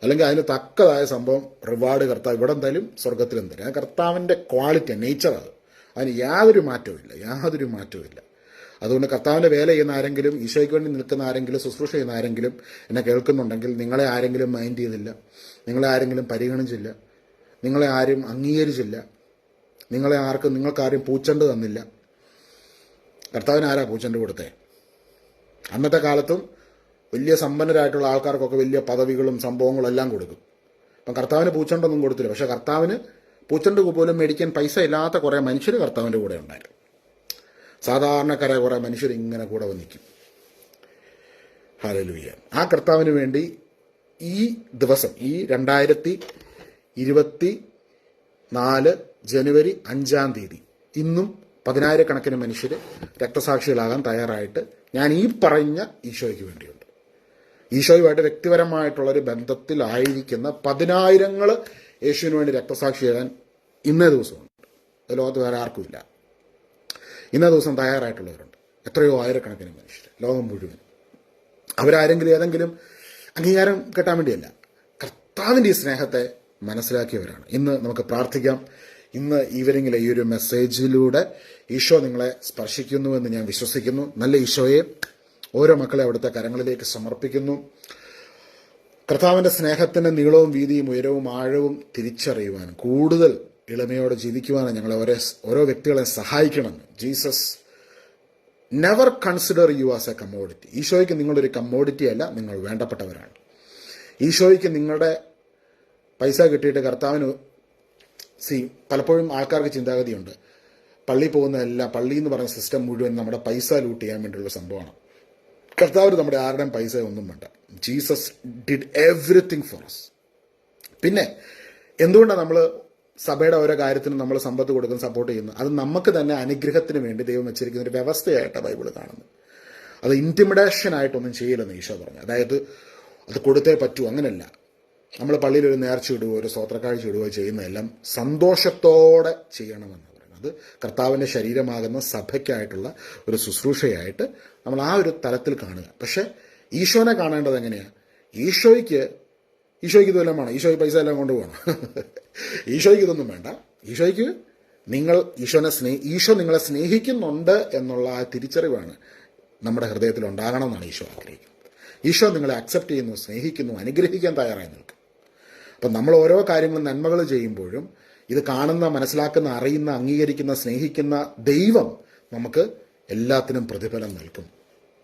അല്ലെങ്കിൽ അതിന് തക്കതായ സംഭവം റിവാർഡ് കർത്താവ് ഇവിടെ എന്തായാലും സ്വർഗത്തിലും തരും. കർത്താവിൻ്റെ ക്വാളിറ്റി, നേച്ചർ അത്. അതിന് യാതൊരു മാറ്റവും ഇല്ല. അതുകൊണ്ട് കർത്താവിൻ്റെ വേല ചെയ്യുന്ന ആരെങ്കിലും, ഈശോയ്ക്ക് വേണ്ടി നിൽക്കുന്ന ആരെങ്കിലും, ശുശ്രൂഷ ചെയ്യുന്ന ആരെങ്കിലും എന്നെ കേൾക്കുന്നുണ്ടെങ്കിൽ, നിങ്ങളെ ആരെങ്കിലും മൈൻഡ് ചെയ്തില്ല, നിങ്ങളെ ആരെങ്കിലും പരിഗണിച്ചില്ല, നിങ്ങളെ ആരും അംഗീകരിച്ചില്ല, നിങ്ങൾക്കാരും പൂച്ചണ്ട് തന്നില്ല. കർത്താവിന് ആരാ പൂച്ചണ്ട് കൊടുത്തേ? അന്നത്തെ കാലത്തും വലിയ സമ്പന്നരായിട്ടുള്ള ആൾക്കാർക്കൊക്കെ വലിയ പദവികളും സംഭവങ്ങളും എല്ലാം കൊടുക്കും. അപ്പം കർത്താവിന് പൂച്ചണ്ടൊന്നും കൊടുത്തില്ല. പക്ഷെ കർത്താവിന് പൂച്ചണ്ട് പോലും മേടിക്കാൻ പൈസ ഇല്ലാത്ത കുറേ മനുഷ്യർ കർത്താവിൻ്റെ കൂടെ ഉണ്ടായിരുന്നു. സാധാരണക്കാരായ കുറേ മനുഷ്യർ ഇങ്ങനെ കൂടെ വന്നിരിക്കും. ഹല്ലേലൂയ. ആ കർത്താവിന് വേണ്ടി ഈ ദിവസം, ഈ 2024 ജനുവരി 5-ാം തീയതി ഇന്നും 10,000-കണക്കിന് മനുഷ്യർ രക്തസാക്ഷികളാകാൻ തയ്യാറായിട്ട് ഞാൻ ഈ പറഞ്ഞ ഈശോയ്ക്ക് വേണ്ടിയുണ്ട്. ഈശോയുമായിട്ട് വ്യക്തിപരമായിട്ടുള്ളൊരു ബന്ധത്തിലായിരിക്കുന്ന 10,000 യേശുവിന് വേണ്ടി രക്തസാക്ഷിയാകാൻ ഇന്നേ ദിവസമുണ്ട്. അത് ലോകത്ത് വേറെ ആർക്കുമില്ല. ഇന്നേ ദിവസം തയ്യാറായിട്ടുള്ളവരുണ്ട്. എത്രയോ ആയിരക്കണക്കിന് മനുഷ്യർ, ലോകം മുഴുവൻ. അവരാരെങ്കിലും ഏതെങ്കിലും അംഗീകാരം കിട്ടാൻ വേണ്ടിയല്ല, കർത്താവിൻ്റെ ഈ സ്നേഹത്തെ മനസ്സിലാക്കിയവരാണ്. ഇന്ന് നമുക്ക് പ്രാർത്ഥിക്കാം. ഇന്ന് ഈവനിങ്ങിലെ ഈ ഒരു മെസ്സേജിലൂടെ ഈശോ നിങ്ങളെ സ്പർശിക്കുന്നുവെന്ന് ഞാൻ വിശ്വസിക്കുന്നു. നല്ല ഈശോയെ ഓരോ മക്കളെ അവിടുത്തെ കരങ്ങളിലേക്ക് സമർപ്പിക്കുന്നു. കർത്താവിൻ്റെ സ്നേഹത്തിൻ്റെ നീളവും വീതിയും ഉയരവും ആഴവും തിരിച്ചറിയുവാനും കൂടുതൽ ഇളമയോടെ ജീവിക്കുവാനും ഞങ്ങളെ ഓരോ വ്യക്തികളെ സഹായിക്കണം. Jesus never consider U as A commodity. ഈശോയ്ക്ക് നിങ്ങളൊരു കമ്മോഡിറ്റി അല്ല, നിങ്ങൾ വേണ്ടപ്പെട്ടവരാണ്. ഈശോയ്ക്ക് നിങ്ങളുടെ പൈസ കിട്ടിയിട്ട് കർത്താവിന് പലപ്പോഴും ആൾക്കാർക്ക് ചിന്താഗതിയുണ്ട്, പള്ളി പോകുന്നതെല്ലാം, പള്ളി എന്ന് പറയുന്ന സിസ്റ്റം മുഴുവൻ നമ്മുടെ പൈസ ലൂട്ട് ചെയ്യാൻ വേണ്ടിയുള്ള സംഭവമാണ്. കർത്താവിന് നമ്മുടെ ആരുടെയും പൈസ ഒന്നും വേണ്ട. Jesus did everything for us. പിന്നെ എന്തുകൊണ്ടാണ് നമ്മൾ സഭയുടെ ഓരോ കാര്യത്തിനും നമ്മൾ സമ്പത്ത് കൊടുക്കുന്ന, സപ്പോർട്ട് ചെയ്യുന്നത്? അത് നമുക്ക് തന്നെ അനുഗ്രഹത്തിന് വേണ്ടി ദൈവം വെച്ചിരിക്കുന്ന ഒരു വ്യവസ്ഥയായിട്ടാണ് ബൈബിൾ കാണുന്നത്. അത് ഇൻറ്റിമിഡേഷൻ ആയിട്ടൊന്നും ചെയ്യില്ലെന്ന് ഈശോ പറഞ്ഞു. അതായത് അത് കൊടുത്തേ പറ്റൂ, അങ്ങനെയല്ല. നമ്മൾ പള്ളിയിൽ ഒരു നേർച്ച ഇടുകയോ ഒരു സ്തോത്രക്കാഴ്ച ഇടുകയോ ചെയ്യുന്നതെല്ലാം സന്തോഷത്തോടെ ചെയ്യണമെന്ന് പറയുന്നത്. അത് കർത്താവിൻ്റെ ശരീരമാകുന്ന സഭയ്ക്കായിട്ടുള്ള ഒരു ശുശ്രൂഷയായിട്ട് നമ്മൾ ആ ഒരു തലത്തിൽ കാണുക. പക്ഷെ ഈശോനെ കാണേണ്ടത് എങ്ങനെയാണ്? ഈശോയ്ക്ക് ഇതെല്ലാം വേണം. ഈശോയ്ക്ക് പൈസ എല്ലാം കൊണ്ടുപോകണം. ഈശോയ്ക്ക് ഇതൊന്നും വേണ്ട. ഈശോയ്ക്ക് ഈശോ നിങ്ങളെ സ്നേഹിക്കുന്നുണ്ട് എന്നുള്ള ആ തിരിച്ചറിവാണ് നമ്മുടെ ഹൃദയത്തിൽ ഉണ്ടാകണമെന്നാണ് ഈശോ ആഗ്രഹിക്കുന്നത്. ഈശോ നിങ്ങളെ അക്സെപ്റ്റ് ചെയ്യുന്നു, സ്നേഹിക്കുന്നു, അനുഗ്രഹിക്കാൻ തയ്യാറായി നിൽക്കും. അപ്പം നമ്മൾ ഓരോ കാര്യങ്ങളും നന്മകൾ ചെയ്യുമ്പോഴും ഇത് കാണുന്ന, മനസ്സിലാക്കുന്ന, അറിയുന്ന, അംഗീകരിക്കുന്ന, സ്നേഹിക്കുന്ന ദൈവം നമുക്ക് എല്ലാത്തിനും പ്രതിഫലം നൽകും,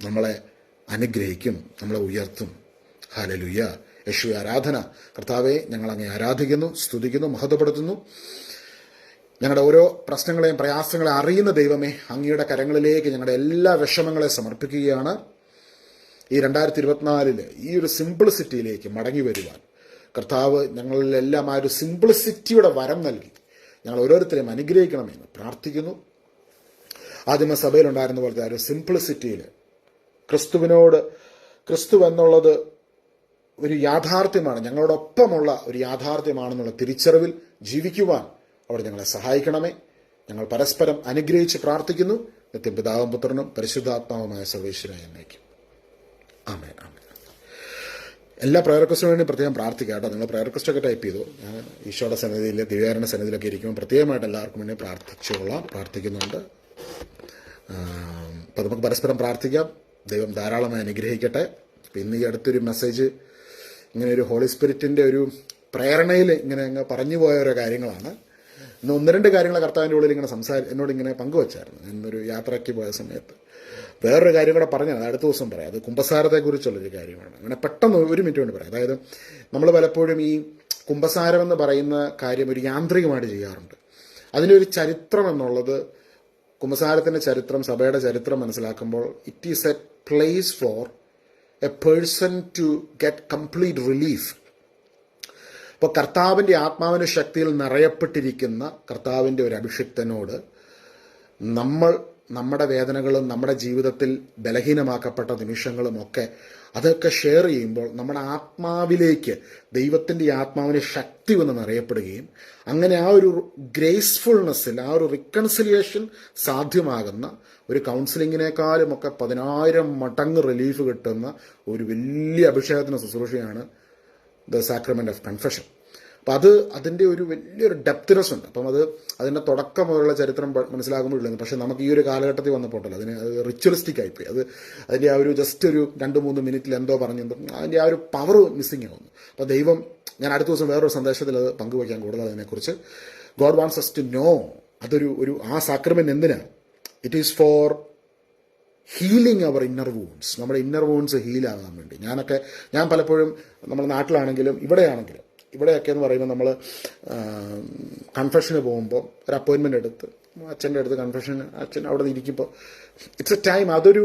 നമ്മളെ അനുഗ്രഹിക്കും, നമ്മളെ ഉയർത്തും. ഹല്ലേലൂയ. യേശുവേ ആരാധന. കർത്താവെ, ഞങ്ങൾ അങ്ങേ ആരാധിക്കുന്നു, സ്തുതിക്കുന്നു, മഹത്വപ്പെടുത്തുന്നു. ഞങ്ങളുടെ ഓരോ പ്രശ്നങ്ങളെയും പ്രയാസങ്ങളെയും അറിയുന്ന ദൈവമേ, അങ്ങയുടെ കരങ്ങളിലേക്ക് ഞങ്ങളുടെ എല്ലാ വിഷമങ്ങളെ സമർപ്പിക്കുകയാണ്. ഈ 2024 ഈ ഒരു സിംപ്ലിസിറ്റിയിലേക്ക് മടങ്ങി വരുവാൻ കർത്താവ് ഞങ്ങളിലെല്ലാം ആ ഒരു സിംപ്ലിസിറ്റിയുടെ വരം നൽകി ഞങ്ങൾ ഓരോരുത്തരെയും അനുഗ്രഹിക്കണമെന്ന് പ്രാർത്ഥിക്കുന്നു. ആദിമ സഭയിലുണ്ടായിരുന്ന പോലത്തെ ആ ഒരു സിംപ്ലിസിറ്റിയിൽ ക്രിസ്തു എന്നുള്ളത് ഒരു യാഥാർത്ഥ്യമാണ്, ഞങ്ങളോടൊപ്പമുള്ള ഒരു യാഥാർത്ഥ്യമാണെന്നുള്ള തിരിച്ചറിവിൽ ജീവിക്കുവാൻ അവിടെ ഞങ്ങളെ സഹായിക്കണമേ. ഞങ്ങൾ പരസ്പരം അനുഗ്രഹിച്ച് പ്രാർത്ഥിക്കുന്നു. നിത്യം പിതാവും പുത്രനും പരിശുദ്ധാത്മാവുമായ സർവേശ്വരനായ എന്നേക്കും. ആമേൻ, ആമേൻ. എല്ലാ പ്രയർ റിക്വസ്റ്റിനു വേണ്ടി പ്രത്യേകം പ്രാർത്ഥിക്കാം കേട്ടോ. നിങ്ങൾ പ്രയർ റിക്വസ്റ്റൊക്കെ ടൈപ്പ് ചെയ്തു. ഞാൻ ഈശോയുടെ സന്നിധിയിൽ, ദിവ്യാരണ സന്നിധിയിലൊക്കെ ഇരിക്കുമ്പോൾ പ്രത്യേകമായിട്ട് എല്ലാവർക്കും വേണ്ടി പ്രാർത്ഥിക്കുന്നുണ്ട്. അപ്പം നമുക്ക് പരസ്പരം പ്രാർത്ഥിക്കാം. ദൈവം ധാരാളമായി അനുഗ്രഹിക്കട്ടെ. ഇന്ന് ഈ അടുത്തൊരു മെസ്സേജ് ഇങ്ങനെ ഒരു ഹോളി സ്പിരിറ്റിൻ്റെ ഒരു പ്രേരണയിൽ ഇങ്ങനെ അങ്ങ് പറഞ്ഞു പോയ ഓരോ കാര്യങ്ങളാണ്. ഇന്ന് 1-2 കാര്യങ്ങൾ കർത്താവിൻ്റെ ഉള്ളിൽ ഇങ്ങനെ എന്നോട് ഇങ്ങനെ പങ്കുവച്ചായിരുന്നു. എന്നൊരു യാത്രയ്ക്ക് പോയ സമയത്ത് വേറൊരു കാര്യം കൂടെ പറഞ്ഞാൽ അത് അടുത്ത ദിവസം പറയാം. അത് കുമ്പസാരത്തെക്കുറിച്ചുള്ളൊരു കാര്യമാണ്. അങ്ങനെ പെട്ടെന്ന് 1 മിനിറ്റ് കൊണ്ട് പറയാം. അതായത് നമ്മൾ പലപ്പോഴും ഈ കുമ്പസാരം എന്ന് പറയുന്ന കാര്യം ഒരു യാന്ത്രികമായിട്ട് ചെയ്യാറുണ്ട്. അതിൻ്റെ ഒരു ചരിത്രം എന്നുള്ളത് കുമ്പസാരത്തിൻ്റെ ചരിത്രം, സഭയുടെ ചരിത്രം മനസ്സിലാക്കുമ്പോൾ it is a place for a person to get complete relief. അപ്പോൾ കർത്താവിൻ്റെ ആത്മാവിൻ്റെ ശക്തിയിൽ നിറയപ്പെട്ടിരിക്കുന്ന കർത്താവിൻ്റെ ഒരു അഭിഷിക്തനോട് നമ്മുടെ വേദനകളും നമ്മുടെ ജീവിതത്തിൽ ബലഹീനമാക്കപ്പെട്ട നിമിഷങ്ങളുമൊക്കെ അതൊക്കെ ഷെയർ ചെയ്യുമ്പോൾ നമ്മുടെ ആത്മാവിലേക്ക് ദൈവത്തിൻ്റെ ആത്മാവിന് ശക്തി വന്ന് നിറയപ്പെടുകയും അങ്ങനെ ആ ഒരു ഗ്രേസ്ഫുൾനെസ്സിൽ, ആ ഒരു റിക്കൺസിലിയേഷൻ സാധ്യമാകുന്ന ഒരു കൗൺസിലിങ്ങിനേക്കാളും ഒക്കെ 10,000 മടങ്ങ് റിലീഫ് കിട്ടുന്ന ഒരു വലിയ അഭിഷേകത്തിന് ശുശ്രൂഷയാണ് ദ സാക്രമെന്റ് ഓഫ് കൺഫെഷൻ. അപ്പം അതിൻ്റെ ഒരു വലിയൊരു ഡെപ്ത്നെസ് ഉണ്ട്. അപ്പം അതിൻ്റെ തുടക്കം മുതലുള്ള ചരിത്രം മനസ്സിലാകുമ്പോഴുള്ളൂ. പക്ഷേ നമുക്ക് ഈ ഒരു കാലഘട്ടത്തിൽ വന്നപ്പോട്ടല്ലോ അത് റിച്വലിസ്റ്റിക് ആയിപ്പോയി. അതിൻ്റെ ആ ഒരു ജസ്റ്റ് ഒരു 2-3 മിനിറ്റിൽ എന്തോ പറഞ്ഞെന്തോ അതിൻ്റെ ആ ഒരു പവർ മിസ്സിങ് ആവുന്നു. അപ്പോൾ ദൈവം, ഞാൻ അടുത്ത ദിവസം വേറൊരു സന്ദേശത്തിൽ അത് പങ്കുവയ്ക്കാൻ കൂടുതൽ അതിനെക്കുറിച്ച്. God wants us to know ആ സാക്രമെന്റ് എന്തിനാണ്? It is for healing our inner wounds. നമ്മുടെ ഇന്നർ വൂൺസ് ഹീലാകാൻ വേണ്ടി. ഞാൻ പലപ്പോഴും നമ്മുടെ നാട്ടിലാണെങ്കിലും ഇവിടെയൊക്കെ എന്ന് പറയുമ്പോൾ നമ്മൾ കൺഫെഷന് പോകുമ്പോൾ ഒരു അപ്പോയിൻമെൻ്റ് എടുത്ത് അച്ഛൻ്റെ അടുത്ത് അച്ഛൻ അവിടെ ഇരിക്കുമ്പോൾ ഇറ്റ്സ് എ ടൈം. അതൊരു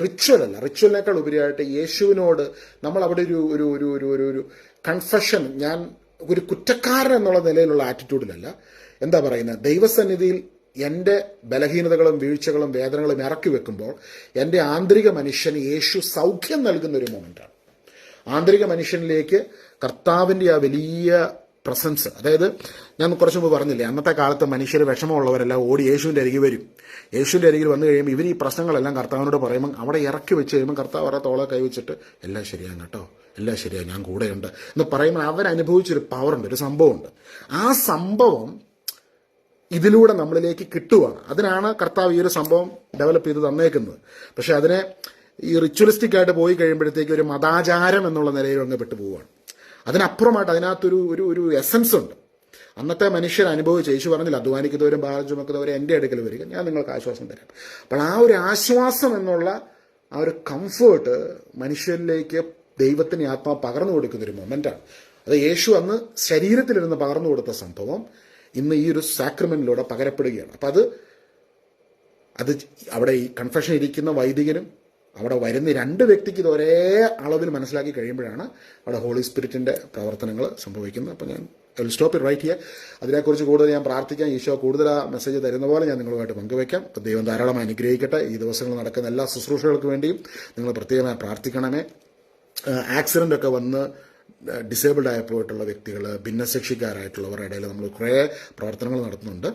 റിച്വലിനേക്കാൾ ഉപരിയായിട്ട് യേശുവിനോട് നമ്മൾ അവിടെ ഒരു കൺഫെഷൻ, ഞാൻ ഒരു കുറ്റക്കാരൻ എന്നുള്ള നിലയിലുള്ള ആറ്റിറ്റ്യൂഡിലല്ല, എന്താ പറയുന്നത്, ദൈവസന്നിധിയിൽ എൻ്റെ ബലഹീനതകളും വീഴ്ചകളും വേദനകളും ഇറക്കി വെക്കുമ്പോൾ എൻ്റെ ആന്തരിക മനുഷ്യന് യേശു സൗഖ്യം നൽകുന്ന ഒരു മൊമെൻ്റാണ്. ആന്തരിക മനുഷ്യനിലേക്ക് കർത്താവിൻ്റെ ആ വലിയ പ്രസൻസ്, അതായത് ഞാൻ കുറച്ച് മുമ്പ് പറഞ്ഞില്ലേ, അന്നത്തെ കാലത്ത് മനുഷ്യർ വിഷമമുള്ളവരെല്ലാം ഓടി യേശുവിൻ്റെ അരികിൽ വരും. യേശുവിൻ്റെ അരികിൽ വന്നു കഴിയുമ്പോൾ ഇവർ ഈ പ്രശ്നങ്ങളെല്ലാം കർത്താവിനോട് പറയുമ്പോൾ അവിടെ ഇറക്കി വെച്ച് കഴിയുമ്പോൾ കർത്താവ് അവരുടെ തോളെ കൈവച്ചിട്ട് എല്ലാം ശരിയാണ് കേട്ടോ, എല്ലാം ശരിയാണ്, ഞാൻ കൂടെയുണ്ട് എന്ന് പറയുമ്പോൾ അവരനുഭവിച്ചൊരു പവറുണ്ട്, ഒരു സംഭവമുണ്ട്. ആ സംഭവം ഇതിലൂടെ നമ്മളിലേക്ക് കിട്ടുവാണ്. അതിനാണ് കർത്താവ് ഈ ഒരു സംഭവം ഡെവലപ്പ് ചെയ്ത് തന്നേക്കുന്നത്. പക്ഷെ അതിനെ ഈ റിച്വലിസ്റ്റിക് ആയിട്ട് പോയി കഴിയുമ്പോഴത്തേക്ക് ഒരു മതാചാരം എന്നുള്ള നിലയിൽ അങ്ങ് പെട്ടുപോവുകയാണ്. അതിനപ്പുറമായിട്ട് അതിനകത്തൊരു എസൻസ് ഉണ്ട്. അന്നത്തെ മനുഷ്യർ അനുഭവിച്ച്, യേശു പറഞ്ഞില്ല, അധ്വാനിക്കുന്നവരും ഭാരം ചുമക്കുന്നവരും എൻ്റെ അടുക്കൽ വരിക, ഞാൻ നിങ്ങൾക്ക് ആശ്വാസം തരാം. അപ്പോൾ ആ ഒരു ആശ്വാസം എന്നുള്ള ആ ഒരു കംഫേർട്ട് മനുഷ്യരിലേക്ക് ദൈവത്തിന് ആത്മാവ് പകർന്നു കൊടുക്കുന്നൊരു മൊമെൻ്റാണ്. അത് യേശു അന്ന് ശരീരത്തിലിരുന്ന് പകർന്നു കൊടുത്ത സംഭവം ഇന്ന് ഈ ഒരു സാക്രമെന്റിലൂടെ പകരപ്പെടുകയാണ്. അപ്പം അത് അവിടെ ഈ കൺഫെഷൻ ഇരിക്കുന്ന വൈദികനും അവിടെ വരുന്ന 2 വ്യക്തിക്ക് ഇത് ഒരേ അളവിൽ മനസ്സിലാക്കി കഴിയുമ്പോഴാണ് അവിടെ ഹോളി സ്പിരിറ്റിൻ്റെ പ്രവർത്തനങ്ങൾ സംഭവിക്കുന്നത്. അപ്പം ഞാൻ സ്റ്റോപ്പ് ഇറ്റ് റൈറ്റ് ഹിയർ. അതിനെക്കുറിച്ച് കൂടുതൽ ഞാൻ പ്രാർത്ഥിക്കാം. ഈശോ കൂടുതൽ ആ മെസ്സേജ് തരുന്ന പോലെ ഞാൻ നിങ്ങളുമായിട്ട് പങ്കുവയ്ക്കാം. അപ്പം ദൈവം ധാരാളമായി അനുഗ്രഹിക്കട്ടെ. ഈ ദിവസങ്ങളിൽ നടക്കുന്ന എല്ലാ ശുശ്രൂഷകൾക്ക് വേണ്ടിയും നിങ്ങൾ പ്രത്യേകമായി പ്രാർത്ഥിക്കണമേ. ആക്സിഡൻ്റ് ഒക്കെ വന്ന് ഡിസേബിൾഡ് ആയിപ്പോയിട്ടുള്ള വ്യക്തികൾ, ഭിന്നശേഷിക്കാരായിട്ടുള്ളവരുടെ ഇടയിൽ നമ്മൾ കുറേ പ്രവർത്തനങ്ങൾ നടത്തുന്നുണ്ട്.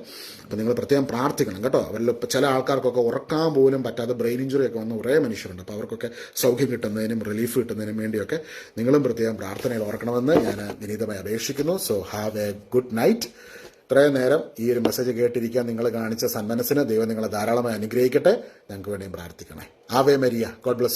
അപ്പോൾ നിങ്ങൾ പ്രത്യേകം പ്രാർത്ഥിക്കണം കേട്ടോ. അവരിൽ ചില ആൾക്കാർക്കൊക്കെ ഉറക്കാൻ പോലും പറ്റാതെ ബ്രെയിൻ ഇഞ്ചുറി ഒക്കെ വന്ന കുറേ മനുഷ്യരുണ്ട്. അപ്പോൾ അവർക്കൊക്കെ സൗഖ്യം കിട്ടുന്നതിനും റിലീഫ് കിട്ടുന്നതിനും വേണ്ടിയൊക്കെ നിങ്ങളും പ്രത്യേകം പ്രാർത്ഥനയിൽ ഓർക്കണമെന്ന് ഞാൻ വിനീതമായി അപേക്ഷിക്കുന്നു. So have A good night. ഇത്രയും നേരം ഈ ഒരു മെസ്സേജ് കേട്ടിരിക്കാൻ നിങ്ങൾ കാണിച്ച സന്മനസ്സിന് ദൈവം നിങ്ങളെ ധാരാളമായി അനുഗ്രഹിക്കട്ടെ. ഞങ്ങൾക്ക് വേണ്ടിയും പ്രാർത്ഥിക്കണേ. Ave Maria. God bless you.